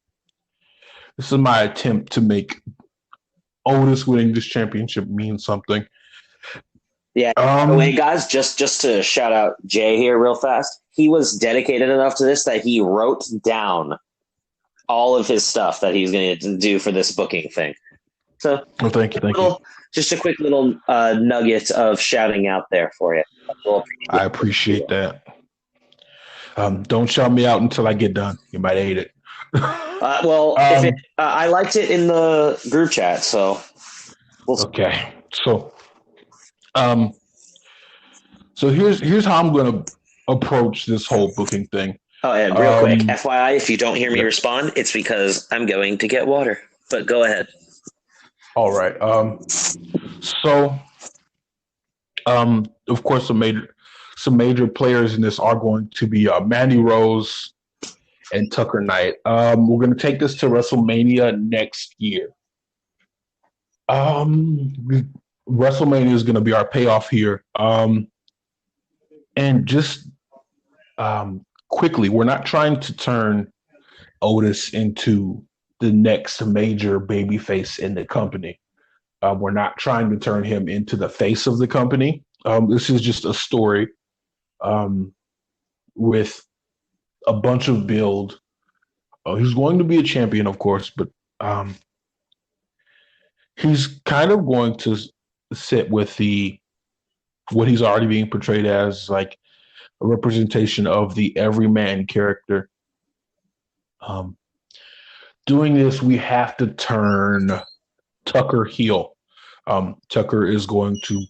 This is my attempt to make Otis winning this championship mean something. Yeah. By the way, guys, just to shout out Jay here real fast. He was dedicated enough to this that he wrote down all of his stuff that he's going to do for this booking thing. So, well, thank you. Just a quick little nugget of shouting out there for you. I appreciate that. Don't shout me out until I get done. You might hate it. I liked it in the group chat, so okay. So here's how I'm going to approach this whole booking thing. Oh, and real quick, FYI, if you don't hear me respond, it's because I'm going to get water. But go ahead. All right. Of course, some major players in this are going to be Mandy Rose and Tucker Knight. We're going to take this to WrestleMania next year. WrestleMania is going to be our payoff here. And just quickly, we're not trying to turn Otis into the next major babyface in the company. We're not trying to turn him into the face of the company. This is just a story with a bunch of build. He's going to be a champion, of course, but he's kind of going to sit with what he's already being portrayed as, like a representation of the everyman character. Doing this, we have to turn Tucker heel. Tucker is going to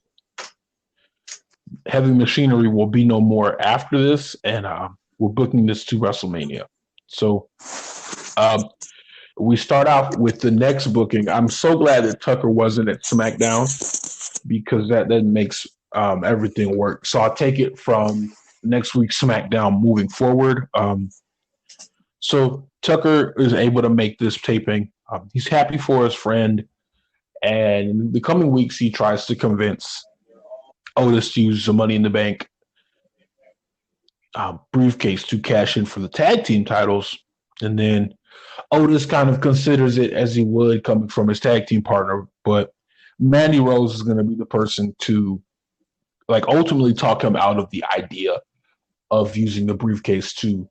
Heavy Machinery will be no more after this, and we're booking this to WrestleMania. So we start off with the next booking. I'm so glad that Tucker wasn't at SmackDown because that makes everything work. So I'll take it from next week's SmackDown moving forward. So Tucker is able to make this taping. He's happy for his friend. And in the coming weeks, he tries to convince Otis to use the Money in the Bank briefcase to cash in for the tag team titles. And then Otis kind of considers it as he would coming from his tag team partner. But Mandy Rose is going to be the person to ultimately talk him out of the idea of using the briefcase to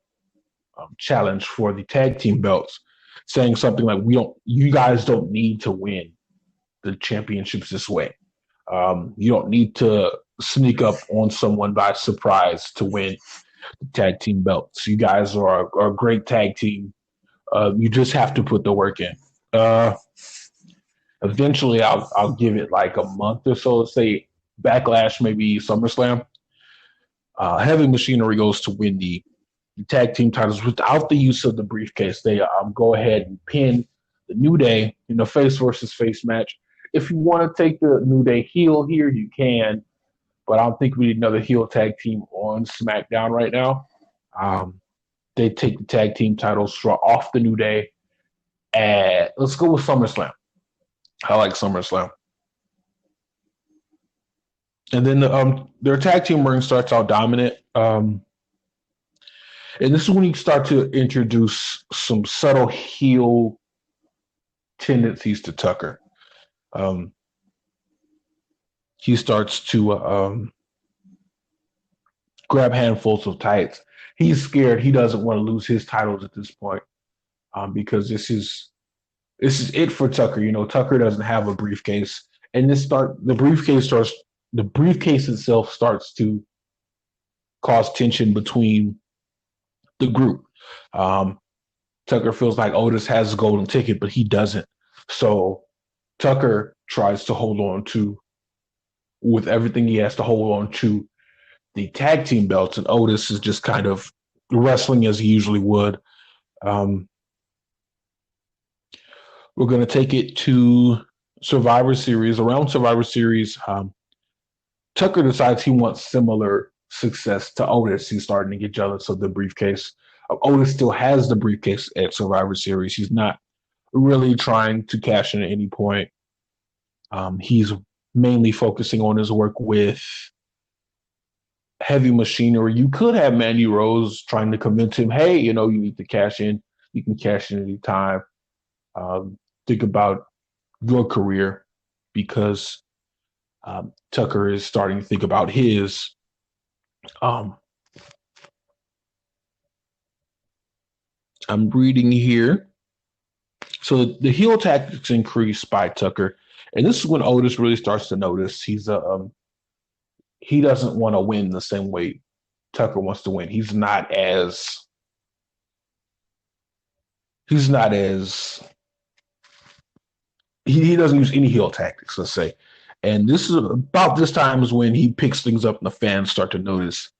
challenge for the tag team belts, saying something like, you guys don't need to win the championships this way. You don't need to sneak up on someone by surprise to win the tag team belts. You guys are a great tag team. You just have to put the work in. Eventually, I'll give it like a month or so. Let's say Backlash, maybe SummerSlam. Heavy Machinery goes to win the tag team titles without the use of the briefcase. They go ahead and pin the New Day in a face versus face match. If you want to take the New Day heel here, you can, but I don't think we need another heel tag team on SmackDown right now. They take the tag team titles off the New Day, and let's go with SummerSlam. I like SummerSlam. And then their tag team ring starts out dominant. And this is when you start to introduce some subtle heel tendencies to Tucker. He starts to grab handfuls of tights. He's scared. He doesn't want to lose his titles at this point because this is it for Tucker. You know, Tucker doesn't have a briefcase, and the briefcase itself starts to cause tension between the group. Tucker feels like Otis has a golden ticket, but he doesn't. So Tucker tries to hold on to, with everything he has to hold on to, the tag team belts, and Otis is just kind of wrestling as he usually would. We're going to take it to Survivor Series. Around Survivor Series, Tucker decides he wants similar success to Otis. He's starting to get jealous of the briefcase. Otis still has the briefcase at Survivor Series. He's not really trying to cash in at any point. He's mainly focusing on his work with Heavy Machinery. You could have Mandy Rose trying to convince him, hey, you need to cash in. You can cash in any time. Think about your career, because Tucker is starting to think about his. I'm reading here. So the heel tactics increase by Tucker, and this is when Otis really starts to notice he doesn't want to win the same way Tucker wants to win. He doesn't use any heel tactics, let's say. And this is about this time is when he picks things up and the fans start to notice.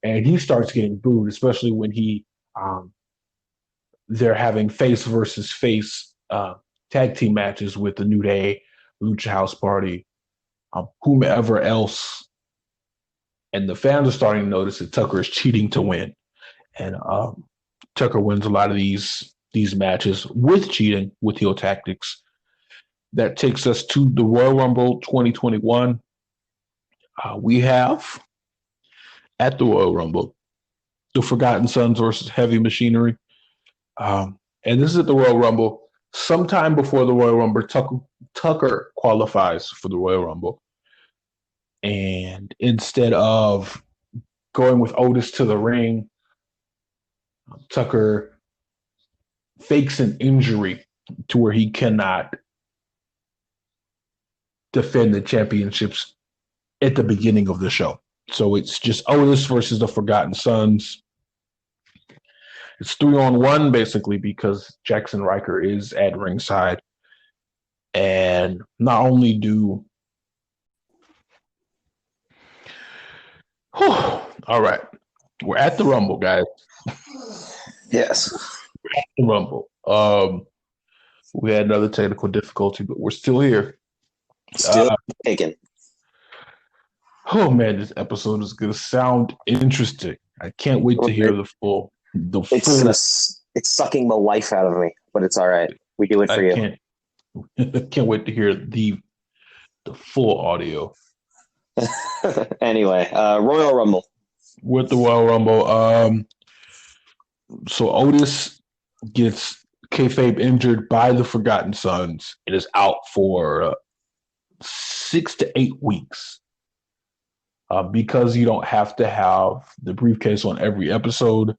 And he starts getting booed, especially when they're having face versus face tag team matches with the New Day, Lucha House Party, whomever else. And the fans are starting to notice that Tucker is cheating to win. And Tucker wins a lot of these matches with cheating, with heel tactics. That takes us to the Royal Rumble 2021. We have, at the Royal Rumble, the Forgotten Sons versus Heavy Machinery. And this is at the Royal Rumble. Sometime before the Royal Rumble, Tucker qualifies for the Royal Rumble. And instead of going with Otis to the ring, Tucker fakes an injury to where he cannot defend the championships at the beginning of the show. So it's just Otis versus the Forgotten Sons. It's 3-on-1 basically, because Jackson Riker is at ringside. And not only do all right, we're at the Rumble, guys. Yes. the Rumble. We had another technical difficulty, but we're still here. Still taken. Oh man, this episode is gonna sound interesting. I can't wait to hear the full. It's sucking the life out of me, but it's all right. We do it for you. I can't wait to hear the full audio. Anyway, Royal Rumble. With the Royal Rumble, so Otis gets kayfabe injured by the Forgotten Sons. It is out for 6 to 8 weeks. Because you don't have to have the briefcase on every episode,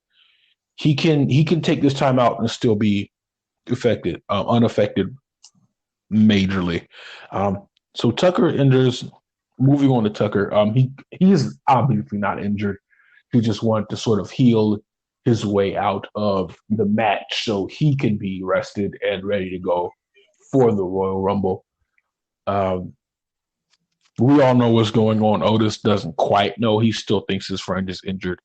he can take this time out and still be unaffected majorly. So Tucker enters. Moving on to Tucker, he is obviously not injured. He just wanted to sort of heal his way out of the match so he can be rested and ready to go for the Royal Rumble. We all know what's going on. Otis doesn't quite know. He still thinks his friend is injured.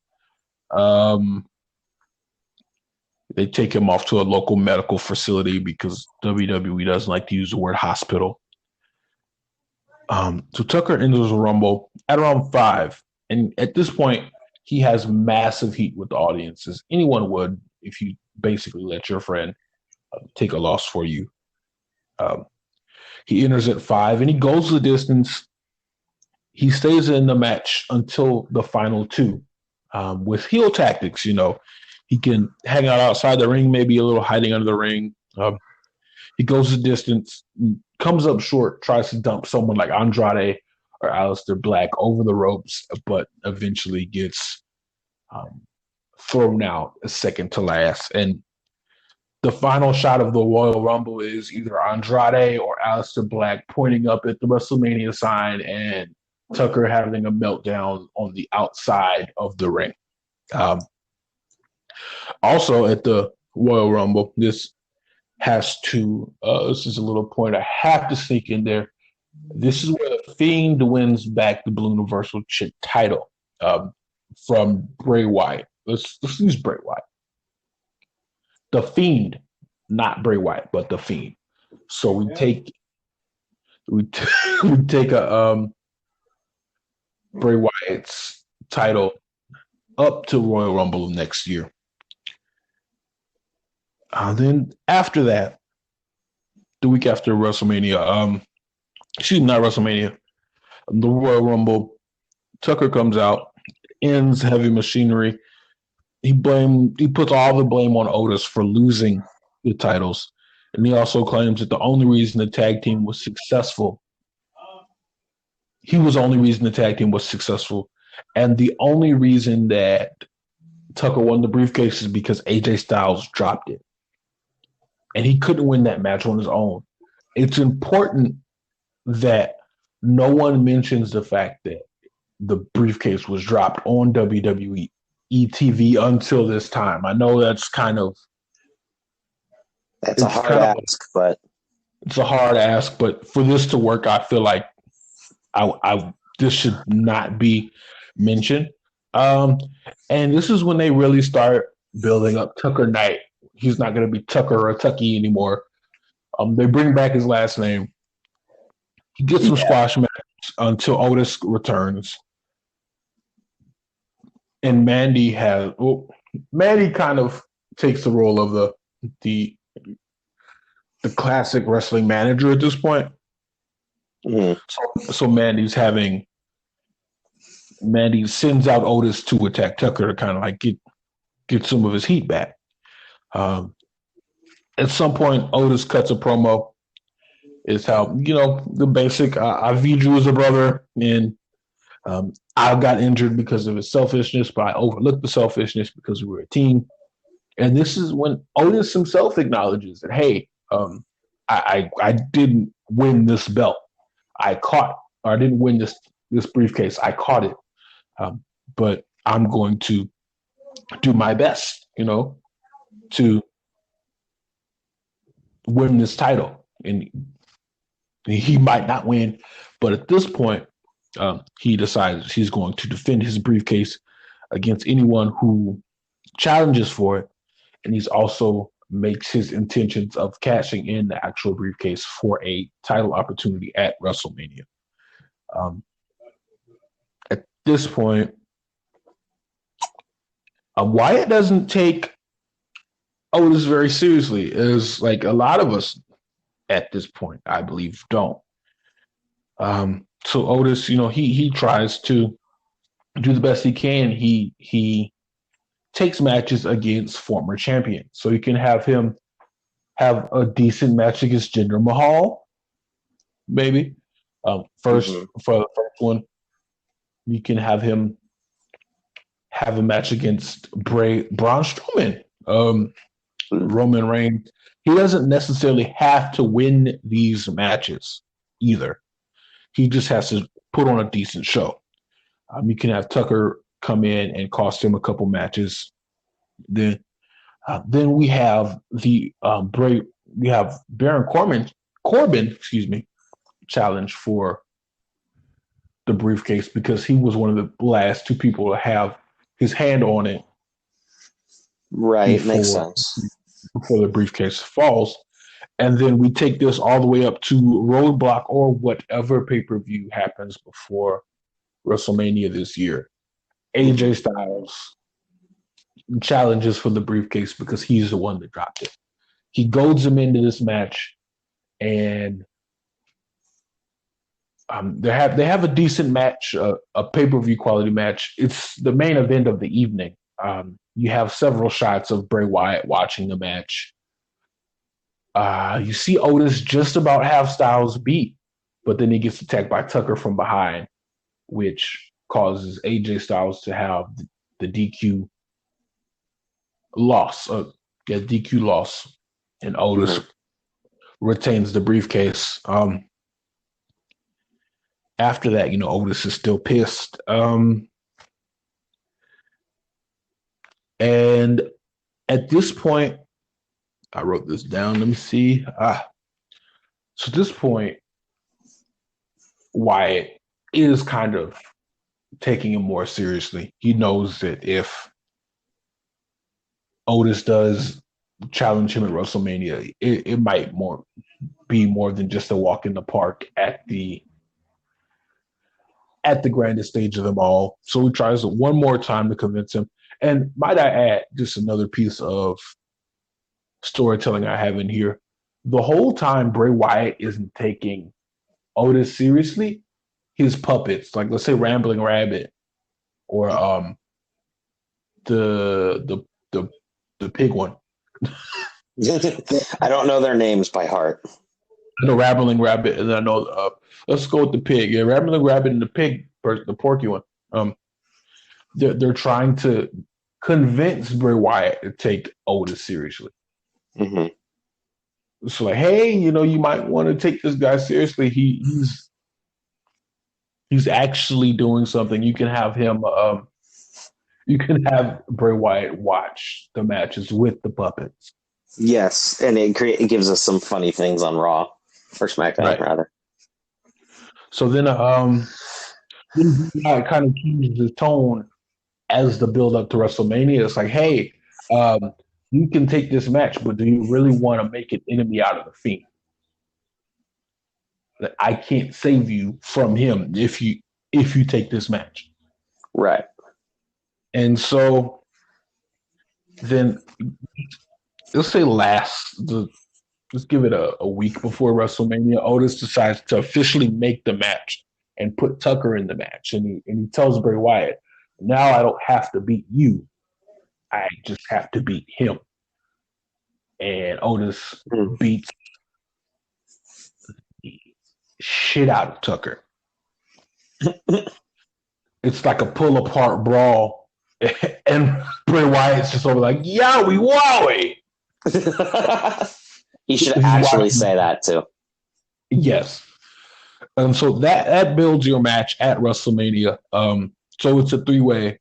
They take him off to a local medical facility because WWE doesn't like to use the word hospital. So Tucker enters the Rumble at around 5. And at this point, he has massive heat with the audience, as anyone would if you basically let your friend take a loss for you. He enters at 5, and he goes the distance. He stays in the match until the final 2 with heel tactics. He can hang out outside the ring, maybe a little hiding under the ring. He goes the distance, comes up short, tries to dump someone like Andrade or Aleister Black over the ropes, but eventually gets thrown out a second to last. And the final shot of the Royal Rumble is either Andrade or Aleister Black pointing up at the WrestleMania sign and Tucker having a meltdown on the outside of the ring. Also at the Royal Rumble, this is a little point I have to sneak in there. This is where the Fiend wins back the Blue Universal title from Bray Wyatt. Let's use Bray Wyatt. The Fiend, not Bray Wyatt, but the Fiend. So we take a Bray Wyatt's title up to Royal Rumble next year. Then after that, the week after WrestleMania, not WrestleMania, the Royal Rumble, Tucker comes out, ends Heavy Machinery. He puts all the blame on Otis for losing the titles, and he also claims that the only reason the tag team was successful, and the only reason that Tucker won the briefcase is because AJ Styles dropped it. And he couldn't win that match on his own. It's important that no one mentions the fact that the briefcase was dropped on WWE TV until this time. I know that's a hard ask, but for this to work, I feel like this should not be mentioned. And this is when they really start building up Tucker Knight. He's not going to be Tucker or Tucky anymore. They bring back his last name. He gets some squash match until Otis returns. And Mandy kind of takes the role of the classic wrestling manager at this point. Mm-hmm. So Mandy sends out Otis to attack Tucker to kind of like get some of his heat back. At some point, Otis cuts a promo. It's how, the basic, I viewed you as a brother, and I got injured because of his selfishness, but I overlooked the selfishness because we were a team. And this is when Otis himself acknowledges that, hey, I didn't win this belt. I didn't win this briefcase. I caught it. But I'm going to do my best, to win this title. And he might not win, but at this point, he decides he's going to defend his briefcase against anyone who challenges for it. And he's also makes his intentions of cashing in the actual briefcase for a title opportunity at WrestleMania. At this point, Wyatt doesn't take Otis very seriously, as like a lot of us at this point, I believe, don't. So Otis, he tries to do the best he can. He takes matches against former champions, so you can have him have a decent match against Jinder Mahal, maybe. For the first one, you can have him have a match against Braun Strowman, Roman Reigns. He doesn't necessarily have to win these matches either. He just has to put on a decent show. You can have Tucker come in and cost him a couple matches. Then we have we have Baron Corbin, challenge for the briefcase because he was one of the last two people to have his hand on it. Right, makes sense. Before the briefcase falls. And then we take this all the way up to Roadblock or whatever pay-per-view happens before WrestleMania this year. AJ Styles challenges for the briefcase because he's the one that dropped it. He goads him into this match, and they have a decent match, a pay-per-view quality match. It's the main event of the evening. You have several shots of Bray Wyatt watching the match. You see Otis just about have Styles beat, but then he gets attacked by Tucker from behind, which causes AJ Styles to have the DQ loss. DQ loss, and Otis retains the briefcase. After that, Otis is still pissed. And at this point, I wrote this down. Let me see. So at this point, Wyatt is kind of taking him more seriously. He knows that if Otis does challenge him at WrestleMania, it might be more than just a walk in the park at the grandest stage of them all. So he tries it one more time to convince him. And might I add, just another piece of storytelling I have in here. The whole time Bray Wyatt isn't taking Otis seriously, his puppets, like let's say Rambling Rabbit or the pig one. I don't know their names by heart. I know Rambling Rabbit, and I know let's go with the pig. Yeah, Rambling Rabbit and the pig, the porky one. They're trying to convince Bray Wyatt to take Otis seriously. So like, hey, you might want to take this guy seriously. He's actually doing something. You can have him. You can have Bray Wyatt watch the matches with the puppets. Yes, and it gives us some funny things on Raw or SmackDown, rather. So then, it kind of changes his tone as the build up to WrestleMania. It's like, hey, you can take this match, but do you really want to make an enemy out of the Fiend? That I can't save you from him if you take this match. Right. And so then let's say let's give it a week before WrestleMania, Otis decides to officially make the match and put Tucker in the match. And he tells Bray Wyatt, now I don't have to beat you. I just have to beat him. And Otis beats the shit out of Tucker. It's like a pull-apart brawl. And Bray Wyatt's just over like, yowie, wowie. He should actually say that too. Yes. And so that builds your match at WrestleMania. So it's a three-way.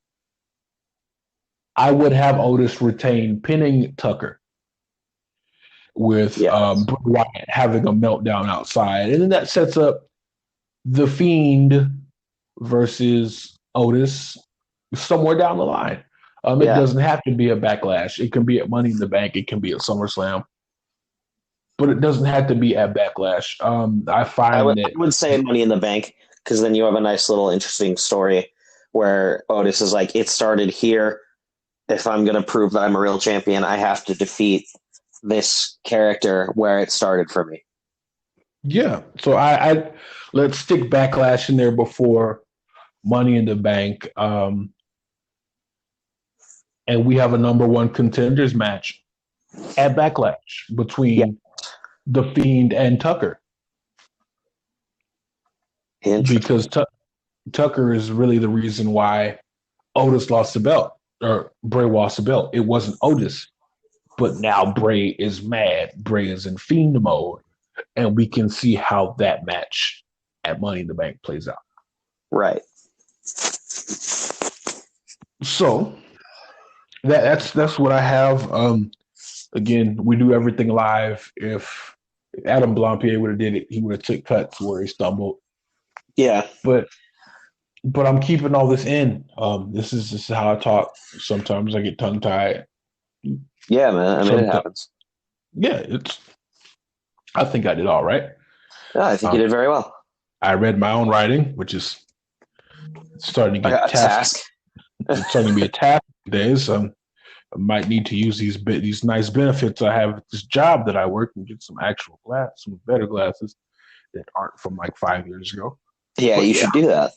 I would have Otis retain pinning Tucker with Bray Wyatt having a meltdown outside. And then that sets up The Fiend versus Otis somewhere down the line. It doesn't have to be a Backlash. It can be at Money in the Bank. It can be at SummerSlam, but it doesn't have to be at Backlash. I find I that would say Money in the Bank because then you have a nice little interesting story where Otis is like, it started here. If I'm going to prove that I'm a real champion, I have to defeat this character where it started for me. yeah. So I let's stick Backlash in there before Money in the Bank, and we have a number one contenders match at Backlash Yeah. between The Fiend and Tucker, because Tucker is really the reason why Otis lost the belt or Bray lost the belt. It wasn't Otis, but now Bray is mad. Bray is in Fiend mode, and we can see how that match at Money in the Bank plays out. Right. So that's what I have. Again, we do everything live. If Adam Blampier would have did it, he would have took cuts where he stumbled. Yeah. But I'm keeping all this in. This is how I talk. Sometimes I get tongue tied. Yeah, man. I mean, it happens. Yeah, I think I did all right. Yeah, I think you did very well. I read my own writing, which is starting to get a task. It's starting to be a task these days. I might need to use these nice benefits I have at this job that I work and get some actual some better glasses that aren't from like 5 years ago. Yeah, but you should do that.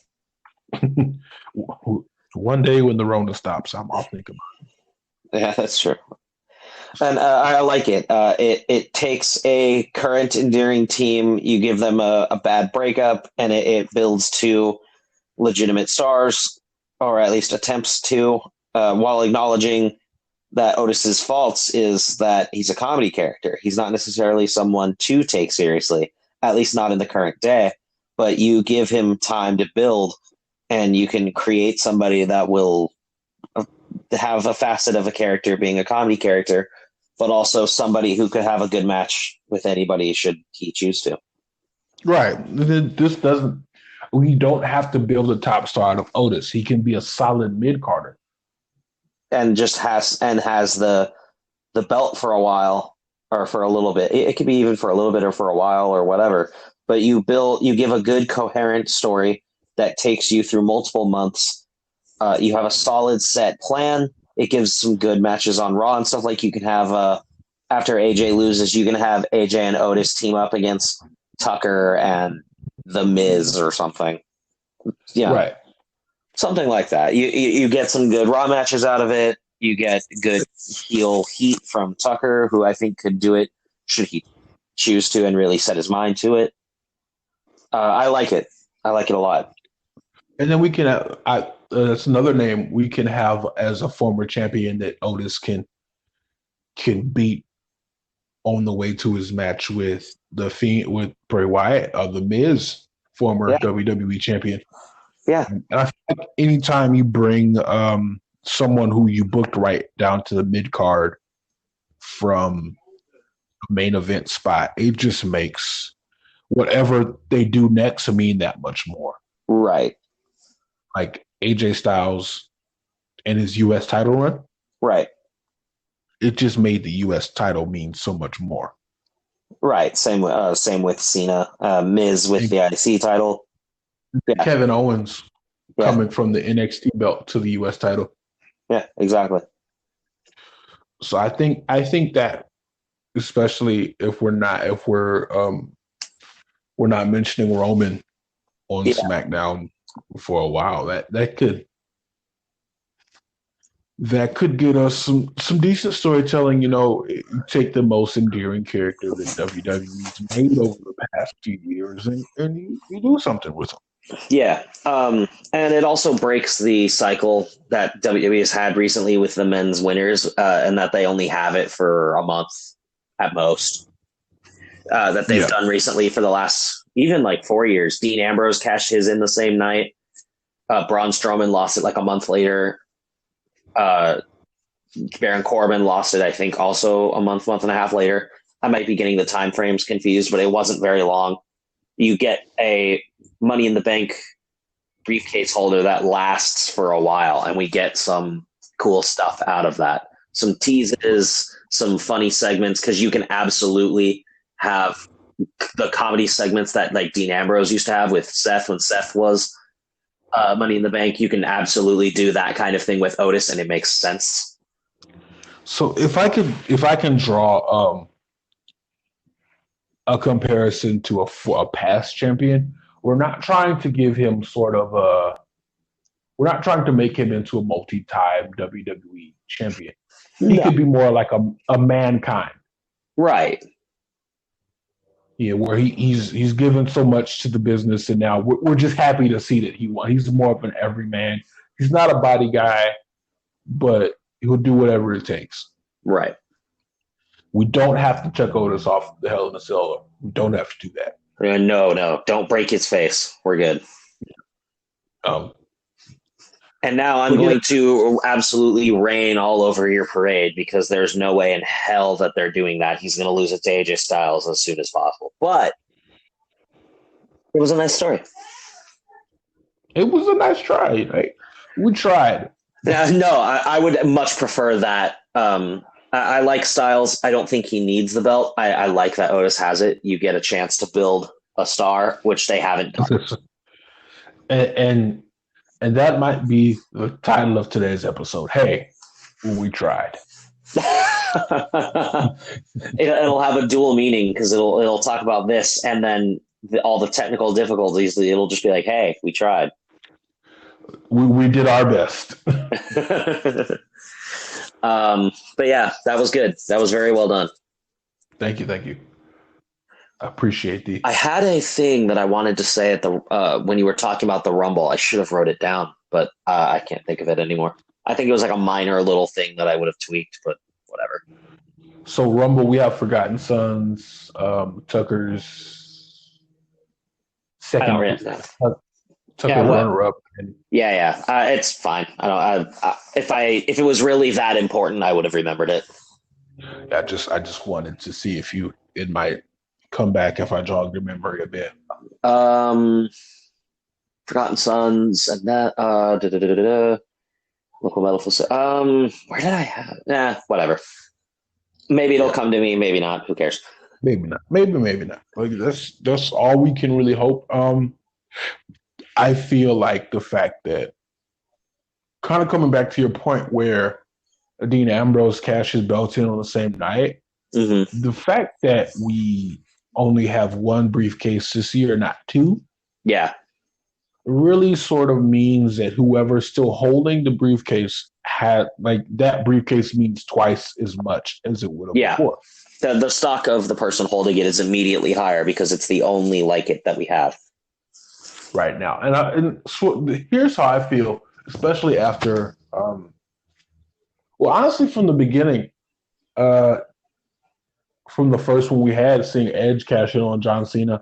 One day when the Rona stops, I'll think about it. Yeah, that's true. And I like it. It takes a current endearing team, you give them a bad breakup, and it builds to legitimate stars, or at least attempts to, while acknowledging that Otis's faults is that he's a comedy character. He's not necessarily someone to take seriously, at least not in the current day. But you give him time to build, and you can create somebody that will have a facet of a character being a comedy character, but also somebody who could have a good match with anybody should he choose to. Right. We don't have to build a top star out of Otis. He can be a solid mid-carder. And just has the belt for a while or for a little bit. It could be even for a little bit or for a while or whatever. But you give a good coherent story that takes you through multiple months. You have a solid set plan. It gives some good matches on Raw and stuff. Like you can have after AJ loses, you can have AJ and Otis team up against Tucker and The Miz or something. Yeah, right. Something like that. You get some good Raw matches out of it. You get good heel heat from Tucker, who I think could do it should he choose to and really set his mind to it. I like it. I like it a lot. And then we can, that's another name we can have as a former champion that Otis can beat on the way to his match with the Fiend, with Bray Wyatt, The Miz, former WWE champion. Yeah. And I feel like anytime you bring someone who you booked right down to the mid card from a main event spot, it just makes whatever they do next mean that much more. Right. Like AJ Styles and his U.S. title run. Right. It just made the U.S. title mean so much more. Right. Same with Cena. Miz with the IC title. Yeah. Kevin Owens coming from the NXT belt to the U.S. title. Yeah, exactly. So I think that, especially if we're not mentioning Roman on SmackDown for a while, that could get us some decent storytelling. You take the most endearing character that WWE's made over the past few years and you do something with them. Yeah. And it also breaks the cycle that WWE has had recently with the men's winners, and that they only have it for a month at most. That they've done recently for the last even like 4 years. Dean Ambrose cashed his in the same night. Braun Strowman lost it like a month later. Baron Corbin lost it, I think, also a month and a half later. I might be getting the time frames confused, but it wasn't very long. You get a Money in the Bank briefcase holder that lasts for a while, and we get some cool stuff out of that. Some teases, some funny segments, because you can absolutely have the comedy segments that like Dean Ambrose used to have with Seth when Seth was Money in the Bank. You can absolutely do that kind of thing with Otis, and it makes sense. So if I can draw a comparison to a past champion, we're not trying to give him sort of we're not trying to make him into a multi-time WWE champion. He could be more like a Mankind. Right. Yeah, where he's given so much to the business, and now we're just happy to see that he won. He's more of an everyman. He's not a body guy, but he'll do whatever it takes. Right. We don't have to check Otis off the Hell in a Cell. We don't have to do that. No. Don't break his face. We're good. And now I'm going to absolutely rain all over your parade because there's no way in hell that they're doing that. He's going to lose it to AJ Styles as soon as possible. But it was a nice story. It was a nice try. Right? We tried. No, I would much prefer that. I like Styles. I don't think he needs the belt. I like that Otis has it. You get a chance to build a star, which they haven't done. And that might be the title of today's episode. Hey, we tried. It'll have a dual meaning because it'll talk about this and then all the technical difficulties. It'll just be like, hey, we tried. We did our best. But yeah, that was good. That was very well done. Thank you. I appreciate I had a thing that I wanted to say at the when you were talking about the Rumble. I should have wrote it down, but I can't think of it anymore. I think it was like a minor little thing that I would have tweaked, but whatever. So Rumble, we have Forgotten Sons, Tucker's second runner-up. Yeah. It's fine. If it was really that important, I would have remembered it. I just wanted to see if it might come back if I jogged your memory a bit. Forgotten Sons and that local metal where did I have it? Whatever. Maybe it'll come to me, maybe not. Who cares? Maybe not. Maybe not. Like that's all we can really hope. I feel like the fact that kind of coming back to your point where Dean Ambrose cashed his belt in on the same night, the fact that we only have one briefcase this year, not two, really sort of means that whoever's still holding the briefcase had that briefcase means twice as much as it would have before. The stock of the person holding it is immediately higher because it's the only like it that we have right now. And so here's how I feel, especially after, honestly, from the beginning, from the first one we had, seeing Edge cash in on John Cena,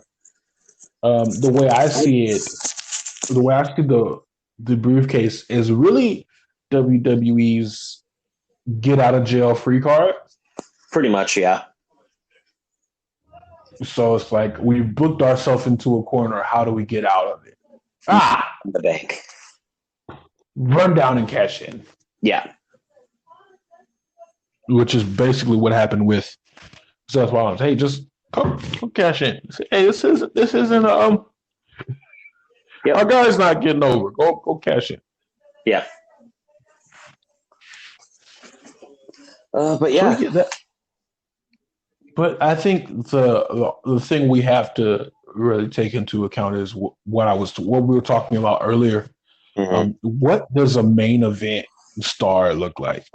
the way I see it, the briefcase is really WWE's get out of jail free card. Pretty much, yeah. So it's like we've booked ourselves into a corner. How do we get out of it? The bank. Run down and cash in. Yeah. Which is basically what happened with Seth Rollins. Hey, just go cash in. Hey, this isn't our guy's not getting over. Go cash in. Yeah. But yeah. But I think the thing we have to really take into account is what we were talking about earlier. What does a main event star look like?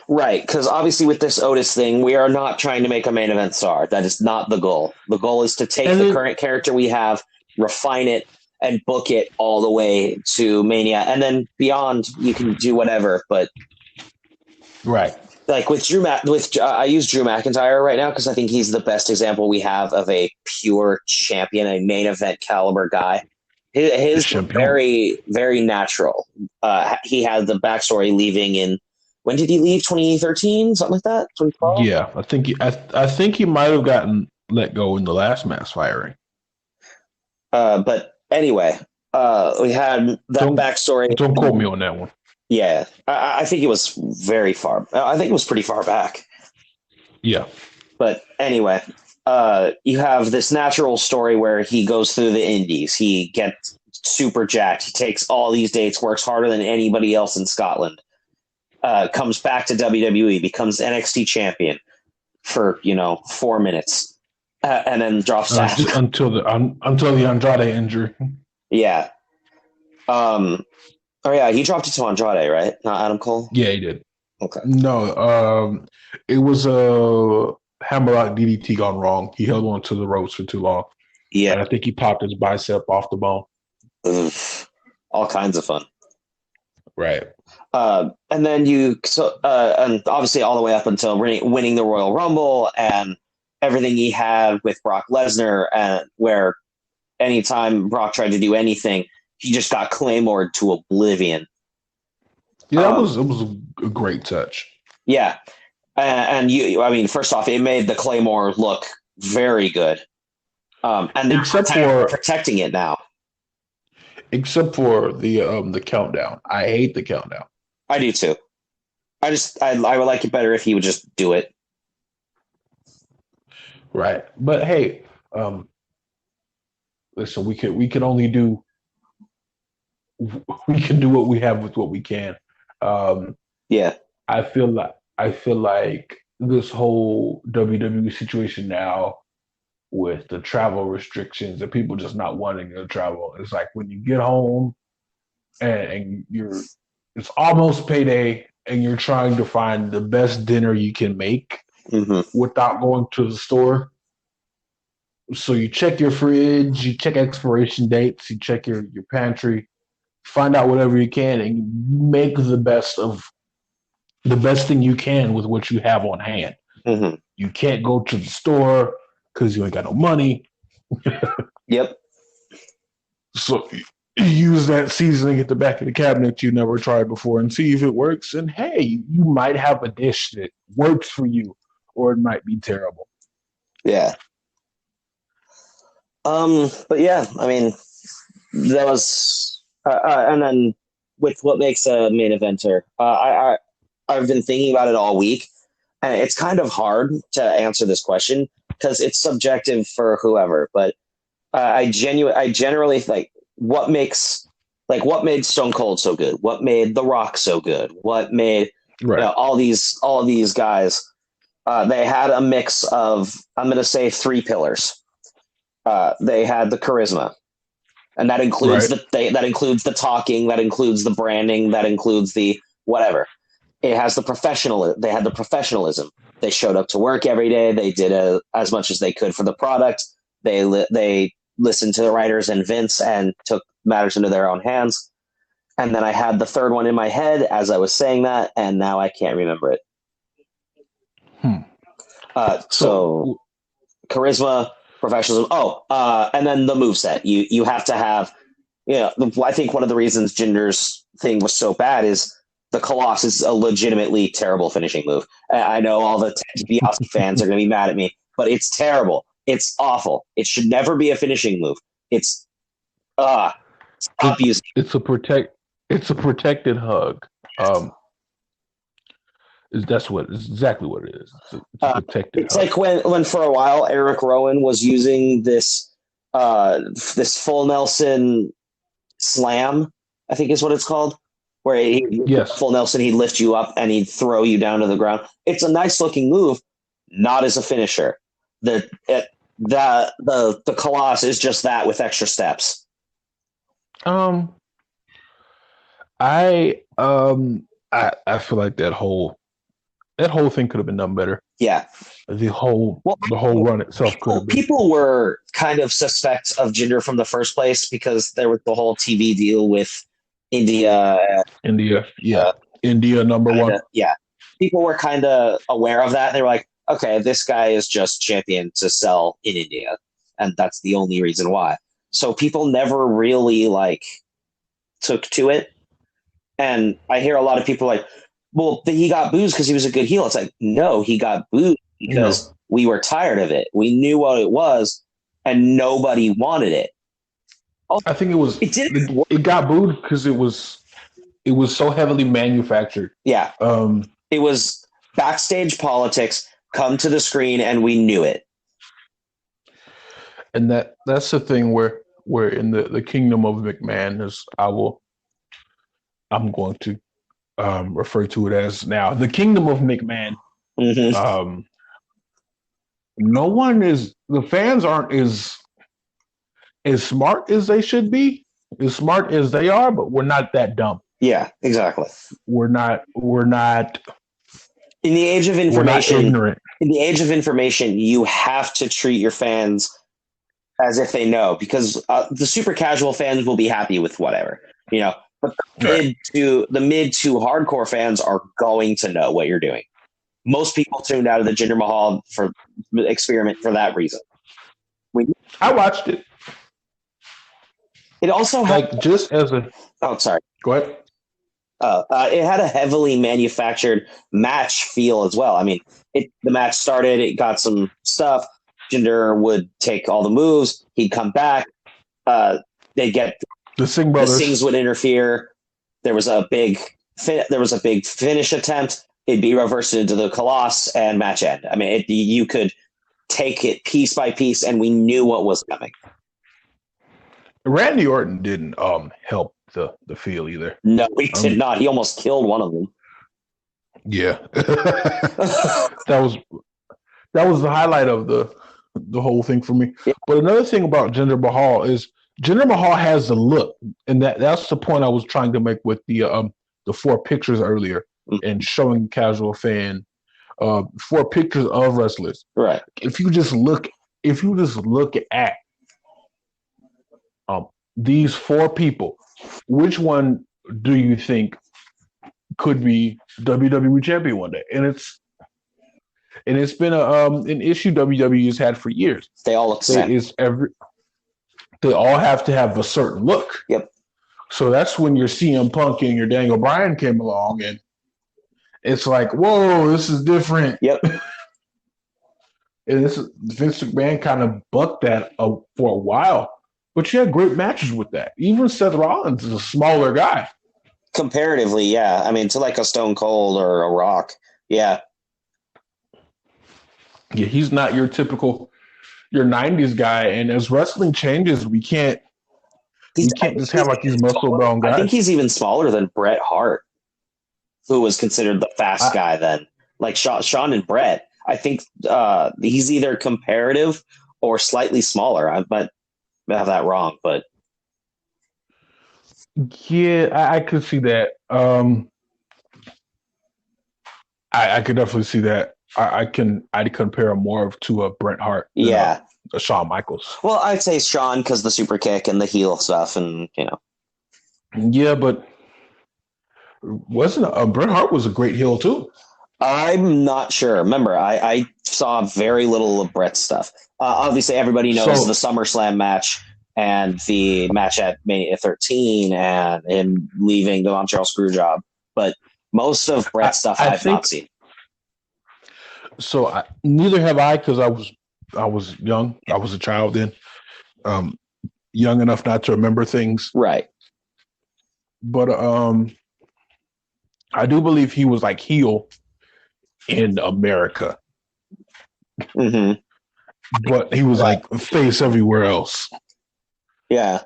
Right, because obviously with this Otis thing, we are not trying to make a main event star. That is not the goal. The goal is to take the current character we have, refine it, and book it all the way to Mania. And then beyond, you can do whatever. But right. Like with I use Drew McIntyre right now because I think he's the best example we have of a pure champion, a main event caliber guy. His very, very natural. He had the backstory leaving in, when did he leave? 2013, something like that. 2012. Yeah, I think he might have gotten let go in the last mass firing. But anyway, we had that backstory. Don't quote me on that one. Yeah, I think it was very far. I think it was pretty far back. Yeah. But anyway, you have this natural story where he goes through the indies. He gets super jacked. He takes all these dates, works harder than anybody else in Scotland. Comes back to WWE, becomes NXT champion for 4 minutes, and then drops down. Until the Andrade injury. Yeah. Oh yeah, he dropped it to Andrade, right? Not Adam Cole. Yeah, he did. Okay. No, it was a hammerlock DDT gone wrong. He held on to the ropes for too long. Yeah. And I think he popped his bicep off the bone. Oof. All kinds of fun. Right. And then and obviously all the way up until winning the Royal Rumble and everything he had with Brock Lesnar, and where anytime Brock tried to do anything, he just got Claymored to oblivion. Yeah, it was a great touch. Yeah, and first off, it made the Claymore look very good. And except for protecting it now. Except for the countdown. I hate the countdown. I do too. I would like it better if he would just do it. Right. But hey, listen, we can only do what we have with what we can. Yeah. I feel like this whole WWE situation now, with the travel restrictions and people just not wanting to travel, it's like when you get home and it's almost payday and you're trying to find the best dinner you can make without going to the store. So you check your fridge, you check expiration dates, you check your pantry, find out whatever you can, and you make the best thing you can with what you have on hand. Mm-hmm. You can't go to the store because you ain't got no money. Yep. So use that seasoning at the back of the cabinet you never tried before and see if it works. And hey, you might have a dish that works for you, or it might be terrible. Yeah. But yeah, I mean, that was, and then with what makes a main eventer, I've been thinking about it all week, and it's kind of hard to answer this question because it's subjective for whoever. But I generally like what made Stone Cold so good, what made The Rock so good, what made all these guys. They had a mix of, I'm going to say, 3 pillars. They had the charisma, and that includes that includes the talking, that includes the branding, that includes the whatever. It has They had the professionalism. They showed up to work every day. They did as much as they could for the product. They listened to the writers and Vince and took matters into their own hands. And then I had the third one in my head as I was saying that, and now I can't remember it. So charisma, professionalism. And then the moveset. You have to have, I think one of the reasons Jinder's thing was so bad is the Colossus is a legitimately terrible finishing move. I know all the Ted DiBiase fans are going to be mad at me, but it's terrible. It's awful. It should never be a finishing move. It's stop using. It's a protected hug. That's exactly what it is. It's a protected it's hug. Like when for a while Eric Rowan was using this full Nelson slam, I think is what it's called, where full Nelson, he'd lift you up and he'd throw you down to the ground. It's a nice looking move, not as a finisher. The Colossus is just that with extra steps. I feel like that whole thing could have been done better. Yeah. The whole run itself could have been. People were kind of suspect of Jinder from the first place because there was the whole TV deal with India. India, number one. Yeah. People were kind of aware of that. They were like, okay, this guy is just champion to sell in India, and that's the only reason why. So people never really took to it. And I hear a lot of people like, well, he got booed because he was a good heel. It's like, no, he got booed because we were tired of it. We knew what it was, and nobody wanted it. I think it was. It got booed because it was it was so heavily manufactured. Yeah. It was backstage politics come to the screen, and we knew it. And that's the thing where in the kingdom of McMahon I'm going to refer to it as now the kingdom of McMahon. Mm-hmm. No one the fans aren't as smart as they should be, as smart as they are, but we're not that dumb. Yeah, exactly. We're not in the age of information. We're not ignorant. In the age of information, you have to treat your fans as if they know, because the super casual fans will be happy with whatever, but the mid to hardcore fans are going to know what you're doing. Most people tuned out of the Jinder Mahal experiment for that reason. I watched it. It also had just as a. Oh, sorry. Go ahead. It had a heavily manufactured match feel as well. I mean, the match started. It got some stuff. Jinder would take all the moves. He'd come back. They'd get the Singh brothers. The Singhs would interfere. There was a big finish attempt. It'd be reversed into the Colossus and match end. I mean, you could take it piece by piece, and we knew what was coming. Randy Orton didn't help the feel either. No, he did not. He almost killed one of them. Yeah, that was the highlight of the whole thing for me. Yeah. But another thing about Jinder Mahal is Jinder Mahal has the look, and that's the point I was trying to make with the 4 pictures earlier. And showing casual fan 4 pictures of wrestlers. Right. If you just look at these 4 people, which one do you think could be WWE champion one day? And it's been an issue WWE has had for years. They all look the same. They all have to have a certain look. Yep. So that's when your CM Punk and your Daniel Bryan came along, and it's like, whoa, this is different. Yep. And Vince McMahon kind of bucked that for a while, but you had great matches with that. Even Seth Rollins is a smaller guy. Comparatively, yeah. I mean, to like a Stone Cold or a Rock, yeah. Yeah, he's not your typical, your 90s guy. And as wrestling changes, we can't just have like these muscle-bound guys. I think he's even smaller than Bret Hart, who was considered the fast guy then. Like Shawn and Bret, I think he's either comparative or slightly smaller. I might have that wrong, but yeah, I could see that. I could definitely see that. I'd compare him more to a Bret Hart. Yeah, a Shawn Michaels. Well, I'd say Shawn because the super kick and the heel stuff, and Yeah, but wasn't Bret Hart was a great heel too? I'm not sure. Remember, I saw very little of Bret's stuff. Obviously, everybody knows the SummerSlam match and the match at Mania 13 and him leaving the Montreal Screwjob. But most of Bret's stuff I've not seen. So neither have I, because I was young. I was a child then, young enough not to remember things. Right. But I do believe he was like heel in America. Mm-hmm. But he was like face everywhere else. Yeah.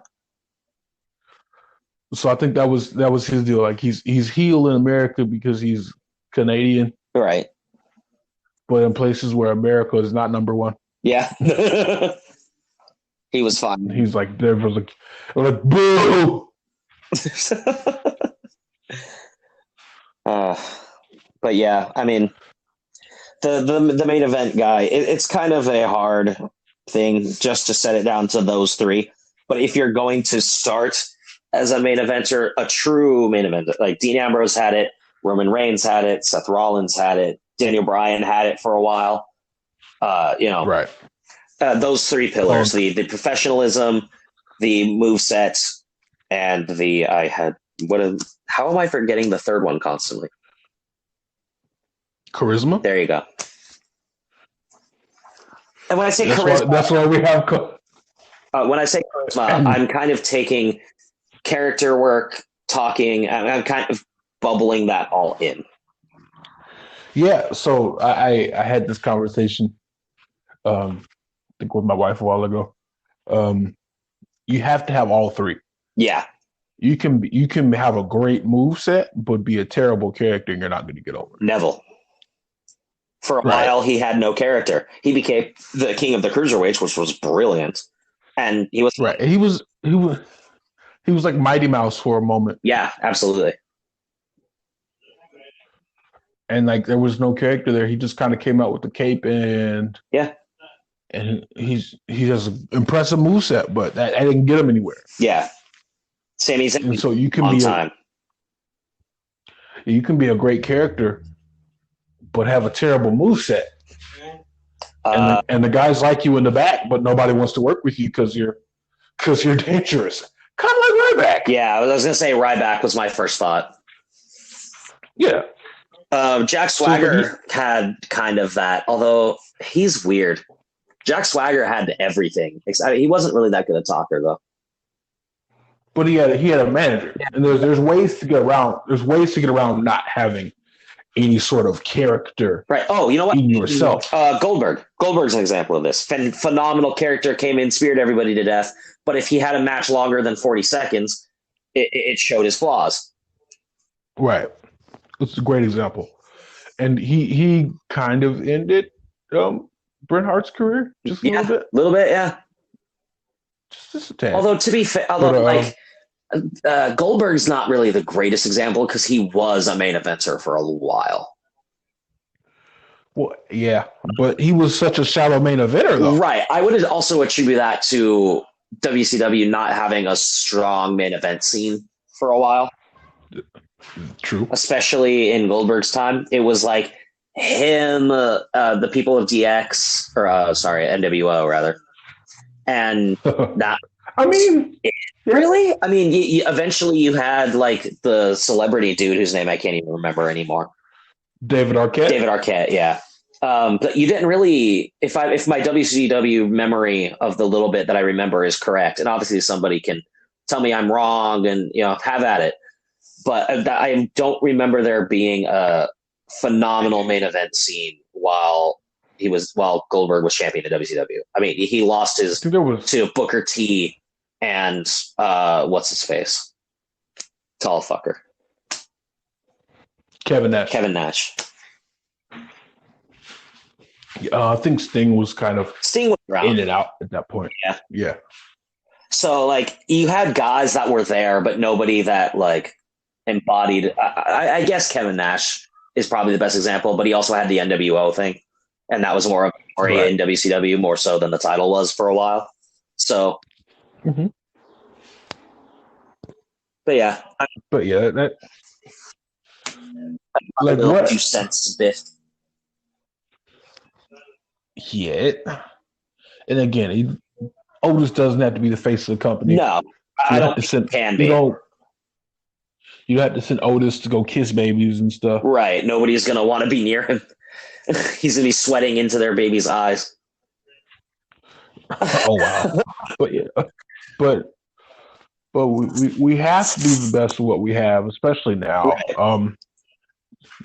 So I think that was his deal. Like he's heel in America because he's Canadian. Right. But in places where America is not number one. Yeah. He was fine. He's like, there was like boo. But yeah, I mean, the main event guy, it's kind of a hard thing just to set it down to those 3. But if you're going to start as a main eventer, a true main event, like Dean Ambrose had it, Roman Reigns had it, Seth Rollins had it, Daniel Bryan had it for a while. Right. Those 3 pillars: the professionalism, the moveset, and how am I forgetting the 3rd one constantly? Charisma. There you go. And when I say charisma, that's why we have. When I say charisma, I'm kind of taking character work, talking. I'm kind of bubbling that all in. Yeah, so I had this conversation, I think with my wife a while ago. You have to have all three. Yeah. You can have a great move set, but be a terrible character, and you're not going to get over it. Neville. For a while, he had no character. He became the king of the cruiserweights, which was brilliant, and he was right. He was like Mighty Mouse for a moment. Yeah, absolutely. And like there was no character there. He just kind of came out with the cape and he has an impressive moveset, but that didn't get him anywhere. Yeah. Sami Zayn. And so you can be a great character, but have a terrible moveset. And the guys like you in the back, but nobody wants to work with you because you're dangerous. Kind of like Ryback. Yeah, I was gonna say Ryback was my first thought. Yeah. Jack Swagger had kind of that, although he's weird. Jack Swagger had everything. He wasn't really that good a talker, though. But he had a manager, and there's ways to get around. There's ways to get around not having any sort of character. Right. Oh, you know what? In yourself. Goldberg. Goldberg's an example of this. Phenomenal character, came in, speared everybody to death. But if he had a match longer than 40 seconds, it showed his flaws. Right. It's a great example. And he kind of ended Bret Hart's career just a little bit. A little bit, yeah. Just a tad. Although, to be fair, Goldberg's not really the greatest example because he was a main eventer for a while. Well, yeah, but he was such a shallow main eventer, though. Right. I would also attribute that to WCW not having a strong main event scene for a while. True. Especially in Goldberg's time. It was like him, the people of DX, or NWO, rather. And that. I mean, really? I mean, eventually you had like the celebrity dude whose name I can't even remember anymore. David Arquette, yeah. But you didn't really, if my WCW memory of the little bit that I remember is correct, and obviously somebody can tell me I'm wrong and, have at it. But I don't remember there being a phenomenal main event scene while Goldberg was champion of WCW. I mean, he lost to Booker T and what's his face? Tall fucker. Kevin Nash. I think Sting was around. In and out at that point. Yeah. So like you had guys that were there, but nobody that like embodied. I guess Kevin Nash is probably the best example, but he also had the NWO thing, and that was more of a story in WCW more so than the title was for a while. So, but yeah, that like what 2 cents Biff. Yeah, and again, Otis doesn't have to be the face of the company. No, I don't think it can be. You have to send Otis to go kiss babies and stuff. Right. Nobody's going to want to be near him. He's going to be sweating into their baby's eyes. Oh, wow. But we have to do the best of what we have, especially now. Right.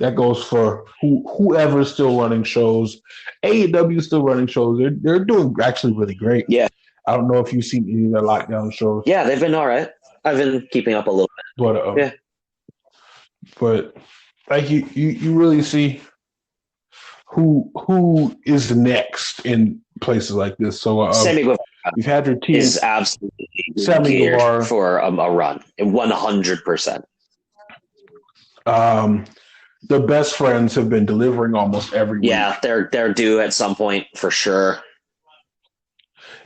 That goes for whoever's still running shows. AEW is still running shows. They're doing actually really great. Yeah. I don't know if you've seen any of their lockdown shows. Yeah, they've been all right. I've been keeping up a little bit. But like you really see who is next in places like this. So Sammy Guevara you've had your team is absolutely Sammy Guevara for a run, 100%. The best friends have been delivering almost every week. Yeah, they're due at some point for sure.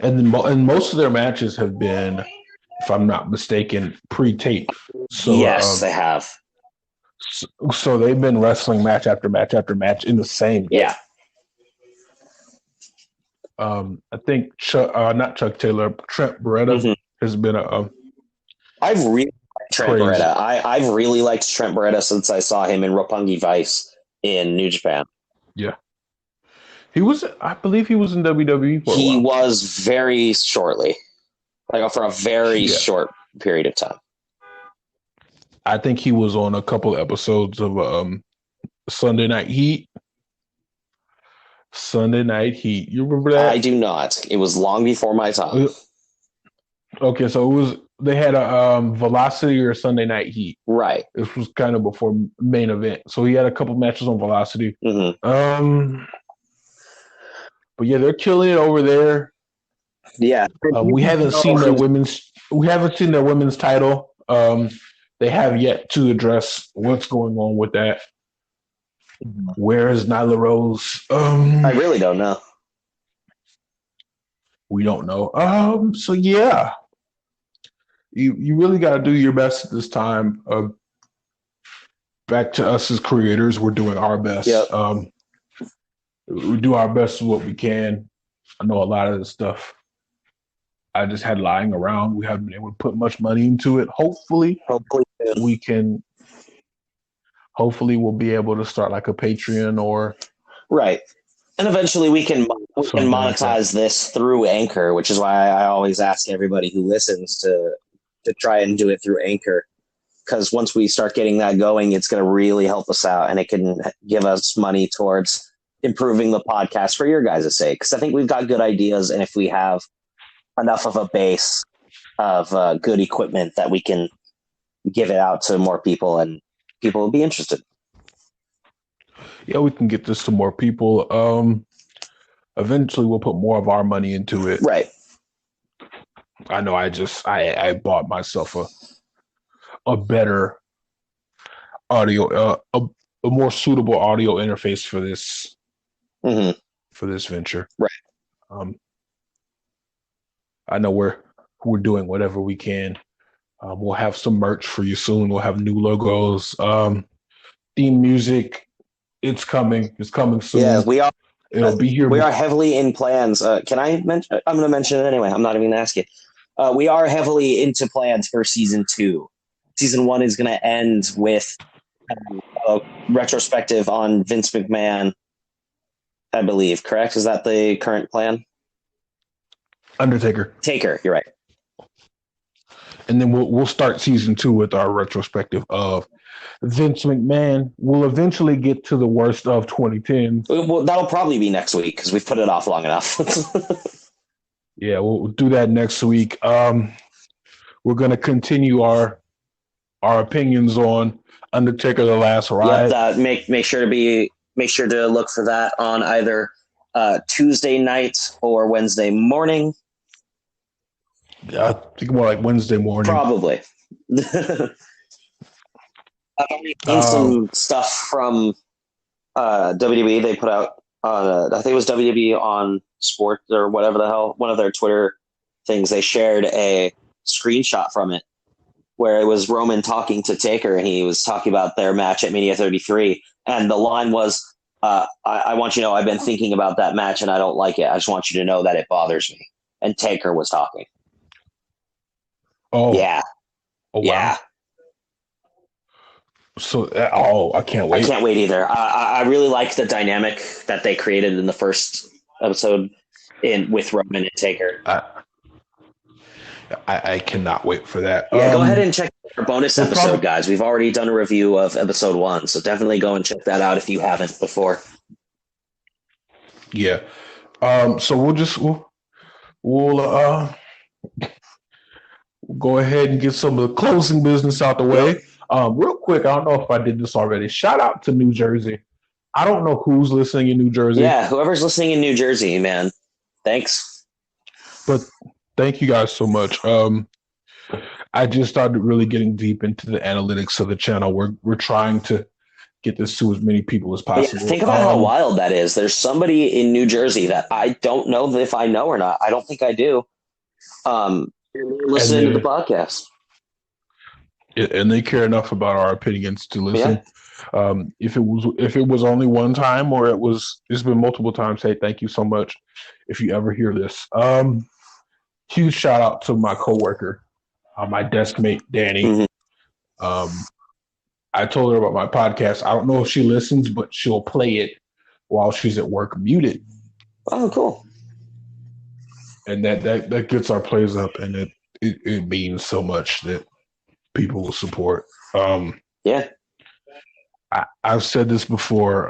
And most of their matches have been, if I'm not mistaken, pre-tape. So yes, they have. So they've been wrestling match after match after match in the same day. Yeah. I think not Chuck Taylor, Trent Beretta has been I've really liked Trent Beretta. I've really liked Trent Beretta since I saw him in Roppongi Vice in New Japan. Yeah. I believe he was in WWE for a while. He was very shortly. Like for a very short period of time. I think he was on a couple episodes of Sunday Night Heat. Sunday Night Heat. You remember that? I do not. It was long before my time. Okay, so it was they had a Velocity or Sunday Night Heat. Right. This was kind of before main event, so he had a couple matches on Velocity. Mm-hmm. But yeah, they're killing it over there. Yeah, we haven't seen their women's title. They have yet to address what's going on with that. Where is Nyla Rose? I really don't know. We don't know. So yeah, you really got to do your best at this time. Back to us as creators, we're doing our best. Yep. We do our best with what we can. I know a lot of this stuff I just had lying around. We haven't been able to put much money into it. Hopefully we can. Hopefully we'll be able to start like a Patreon or right. And eventually we can monetize this through Anchor, which is why I always ask everybody who listens to try and do it through Anchor. Because once we start getting that going, it's going to really help us out, and it can give us money towards improving the podcast for your guys' sake. Because I think we've got good ideas, and if we have enough of a base of good equipment that we can give it out to more people, and people will be interested. Yeah, we can get this to more people. Eventually we'll put more of our money into it. Right. I know I bought myself a better audio, a more suitable audio interface for this for this venture. Right. I know we're doing whatever we can. We'll have some merch for you soon. We'll have new logos, theme music. It's coming. It's coming soon. Yeah, we are. It'll be here. We are heavily in plans. Can I mention? I'm going to mention it anyway. I'm not even going to ask you. We are heavily into plans for season 2. Season 1 is going to end with a retrospective on Vince McMahon, I believe. Correct? Is that the current plan? Undertaker. Taker. You're right. And then we'll start season 2 with our retrospective of Vince McMahon. We'll eventually get to the worst of 2010. Well, that'll probably be next week because we've put it off long enough. Yeah, we'll do that next week. We're going to continue our opinions on Undertaker: The Last Ride. Yep, make sure to look for that on either Tuesday night or Wednesday morning. I think more like Wednesday morning. Probably. I've already seen some stuff from WWE. They put out, I think it was WWE on Sport or whatever the hell, one of their Twitter things. They shared a screenshot from it where it was Roman talking to Taker, and he was talking about their match at Mania 33. And the line was, I want you to know I've been thinking about that match and I don't like it. I just want you to know that it bothers me. And Taker was talking. Oh. Yeah. Oh, wow. Yeah. So, I can't wait. I can't wait either. I really like the dynamic that they created in the first episode with Roman and Taker. I cannot wait for that. Yeah, go ahead and check our bonus episode, guys. We've already done a review of episode 1, so definitely go and check that out if you haven't before. Yeah. So we'll go ahead and get some of the closing business out the way. Real quick, I don't know if I did this already. Shout out to New Jersey. I don't know who's listening in New Jersey. Yeah, whoever's listening in New Jersey, man. Thanks. But thank you guys so much. I just started really getting deep into the analytics of the channel. We're trying to get this to as many people as possible. Yeah, think about how wild that is. There's somebody in New Jersey that I don't know if I know or not. I don't think I do. Listening to the podcast. And they care enough about our opinions to listen. Yeah. If it was only one time or it's been multiple times, hey, thank you so much. If you ever hear this, huge shout out to my coworker, my desk mate, Danny. Mm-hmm. I told her about my podcast. I don't know if she listens, but she'll play it while she's at work muted. Oh, cool. And that gets our plays up, and it means so much that people will support. Yeah. I've said this before.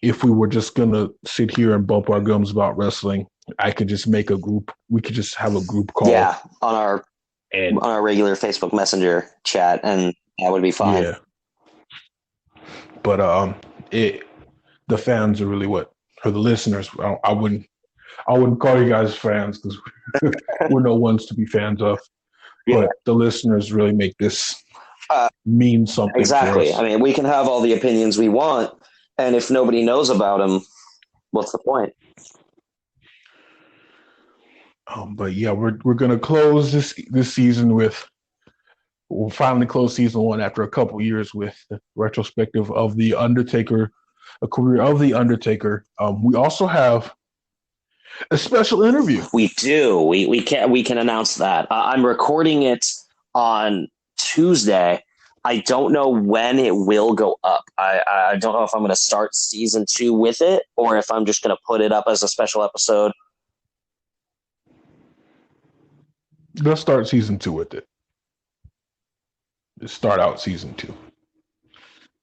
If we were just gonna sit here and bump our gums about wrestling, I could just make a group. We could just have a group call. Yeah, on our regular Facebook Messenger chat, and that would be fine. Yeah. But the fans are really what, or the listeners. I wouldn't call you guys fans because we're no ones to be fans of. Yeah. But the listeners really make this mean something. Exactly. For us. I mean, we can have all the opinions we want, and if nobody knows about them, what's the point? But yeah, we're gonna close this season with. We'll finally close season 1 after a couple years with the retrospective of The Undertaker, a career of The Undertaker. We also have a special interview. We do. We can announce that. I'm recording it on Tuesday. I don't know when it will go up. I don't know if I'm going to start season 2 with it or if I'm just going to put it up as a special episode. Let's start season 2 with it. Let's start out season 2. I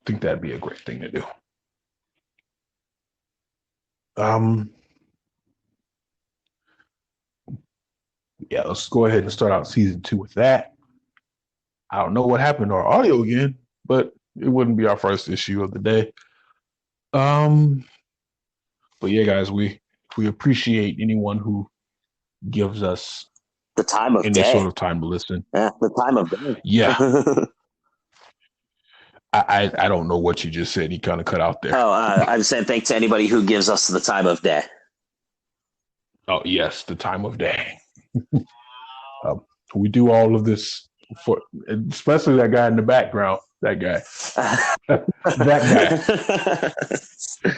think that'd be a great thing to do. Yeah, let's go ahead and start out season 2 with that. I don't know what happened to our audio again, but it wouldn't be our first issue of the day. But yeah, guys, we appreciate anyone who gives us the time of any day. sort of time to listen. Yeah, the time of day. Yeah. I don't know what you just said. You kind of cut out there. I'm saying thanks to anybody who gives us the time of day. Oh, yes, the time of day. We do all of this for, especially that guy in the background. That guy. That guy.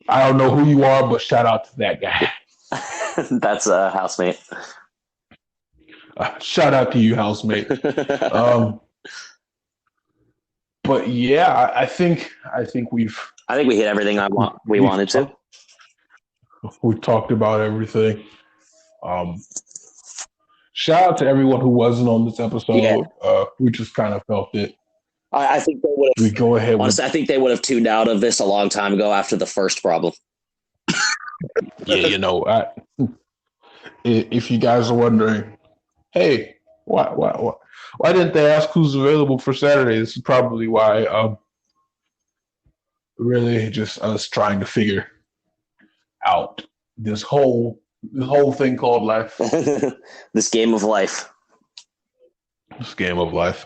I don't know who you are, but shout out to that guy. That's a housemate. Shout out to you, housemate. But yeah, I think we hit everything we wanted to. We talked about everything. Shout out to everyone who wasn't on this episode. Yeah. We just kind of felt it. I think they would have. We go ahead. Honestly, I think they would have tuned out of this a long time ago after the first problem. Yeah, you know, if you guys are wondering, hey, why didn't they ask who's available for Saturday? This is probably why. Really, just us trying to figure out this whole thing called life. This game of life. This game of life.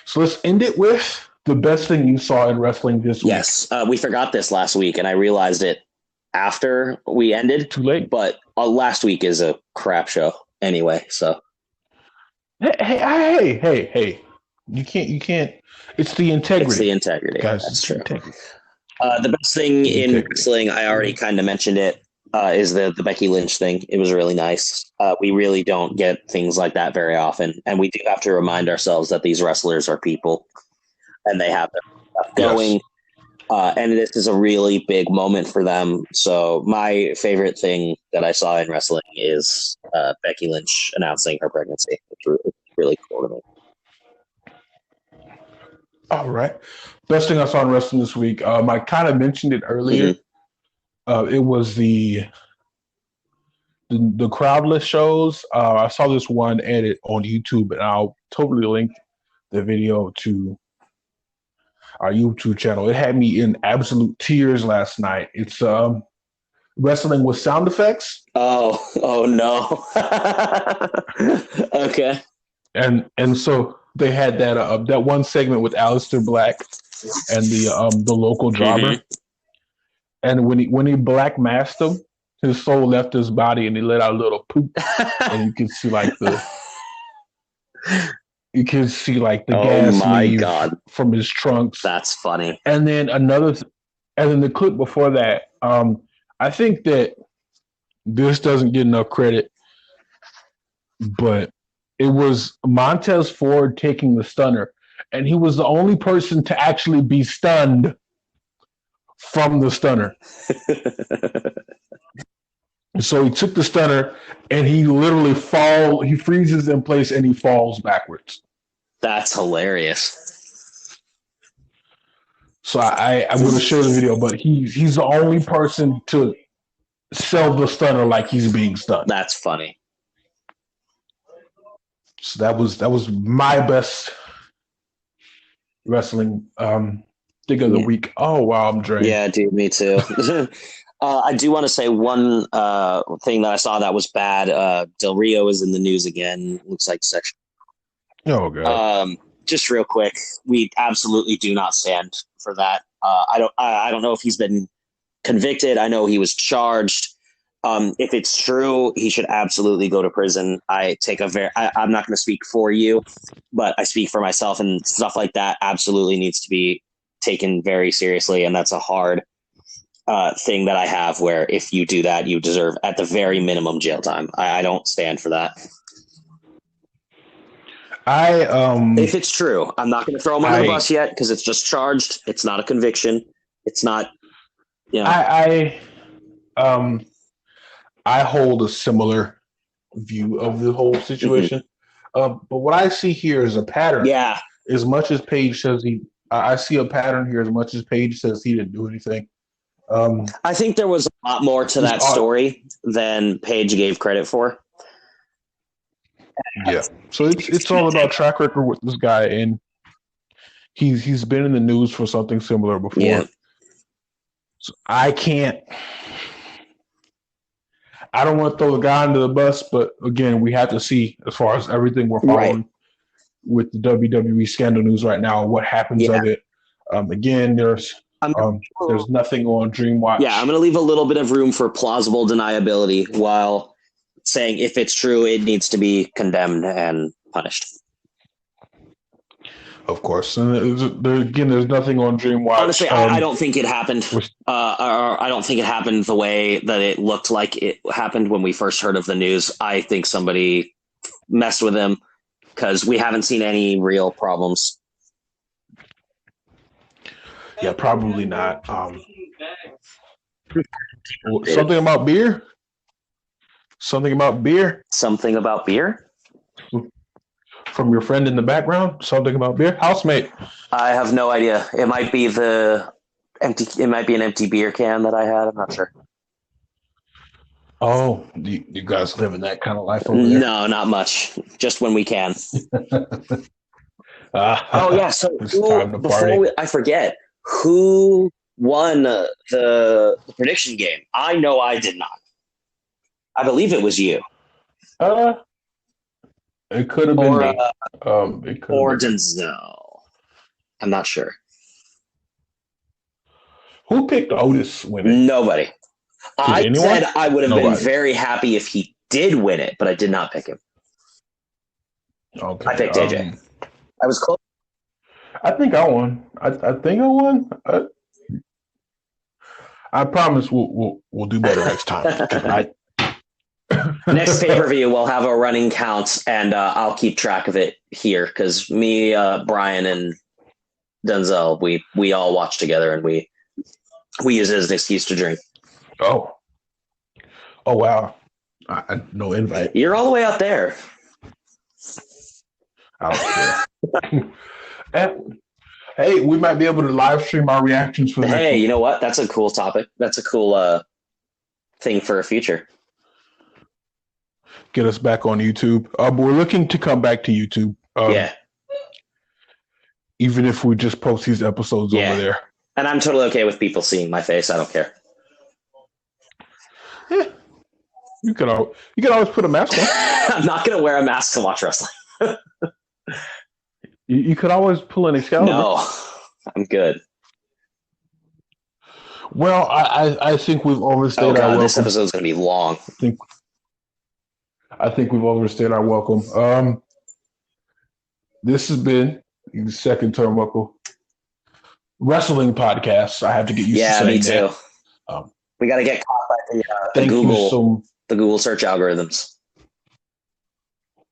So let's end it with the best thing you saw in wrestling this week. Yes, we forgot this last week, and I realized it after we ended. Too late. But last week is a crap show anyway. So. Hey! You can't. It's the integrity. It's the integrity. Guys, that's true. Integrity. The best thing in wrestling, I already kind of mentioned it, is the Becky Lynch thing. It was really nice. We really don't get things like that very often, and we do have to remind ourselves that these wrestlers are people, and they have their stuff going. Yes. And this is a really big moment for them. So my favorite thing that I saw in wrestling is Becky Lynch announcing her pregnancy. It's really cool to me. All right. Best thing I saw in wrestling this week. I kind of mentioned it earlier. Mm-hmm. It was the crowdless shows. I saw this one edit on YouTube, and I'll totally link the video to our YouTube channel. It had me in absolute tears last night. It's wrestling with sound effects. Oh no. Okay. And so they had that one segment with Aleister Black and the local jobber. Mm-hmm. And when he black masked him, his soul left his body and he let out a little poop. And you can see the gas leave from his trunks. That's funny. And then the clip before that, I think that this doesn't get enough credit, but it was Montez Ford taking the stunner, and he was the only person to actually be stunned from the stunner. So he took the stunner and he literally he freezes in place and he falls backwards. That's hilarious. So I'm going to share the video, but he's the only person to sell the stunner like he's being stunned. That's funny. So that was my best wrestling thing of the week. Oh wow, I'm drained. Yeah, dude, me too. I do want to say one thing that I saw that was bad. Del Rio is in the news again. Looks like sexual. Oh god. Just real quick, we absolutely do not stand for that. I don't know if he's been convicted. I know he was charged. If it's true, he should absolutely go to prison. I'm not going to speak for you, but I speak for myself, and stuff like that absolutely needs to be taken very seriously. And that's a hard thing that I have, where if you do that, you deserve at the very minimum jail time. I don't stand for that. If it's true, I'm not going to throw him under the bus yet, because it's just charged. It's not a conviction. It's not, you know. I hold a similar view of the whole situation. But what I see here is a pattern. Yeah. As much as Paige says I see a pattern here. As much as Paige says he didn't do anything. I think there was a lot more to that story than Paige gave credit for. Yeah. So it's all about track record with this guy, and he's been in the news for something similar before. Yeah. So I don't want to throw the guy under the bus, but again, we have to see, as far as everything we're following with the WWE scandal news right now, what happens of it. Again, there's nothing on Dreamwatch. Yeah, I'm going to leave a little bit of room for plausible deniability while saying if it's true, it needs to be condemned and punished. Of course. And there's nothing on Dreamwatch. Honestly, I don't think it happened. I don't think it happened the way that it looked like it happened when we first heard of the news. I think somebody messed with him, because we haven't seen any real problems. Yeah, probably not. Something about beer? Something about beer? Something about beer? From your friend in the background? Something about beer? Housemate. I have no idea. It might be an empty beer can that I had. I'm not sure. Oh, do you guys live in that kind of life over there? No, not much. Just when we can. Oh yeah. So I forget, who won the prediction game? I know I did not. I believe it was you. It could have been me. Or Denzel. I'm not sure. Who picked Otis winning? Nobody. I said I would have been very happy if he did win it, but I did not pick him. Okay. I picked AJ. I was close. I think I won. I think I won. I promise we'll do better next time. Next pay-per-view, we'll have a running count, and I'll keep track of it here, because me, Brian, and Denzel, we all watch together, and we use it as an excuse to drink. Oh wow! No invite. You're all the way out there. I don't care. Hey, we might be able to live stream our reactions for that. Hey, you know what? That's a cool topic. That's a cool thing for a future. Get us back on YouTube. But we're looking to come back to YouTube. Even if we just post these episodes over there. And I'm totally okay with people seeing my face. I don't care. Yeah. You could always put a mask on. I'm not going to wear a mask to watch wrestling. You could always pull an Excalibur. No, I'm good. Well, I think we've overstayed our welcome. This episode's going to be long. I think we've overstayed our welcome. This has been the second Turnbuckle wrestling podcast. I have to get used to saying that. Yeah, me too. We got to get caught by the Google search algorithms.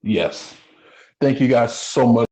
Yes. Thank you guys so much.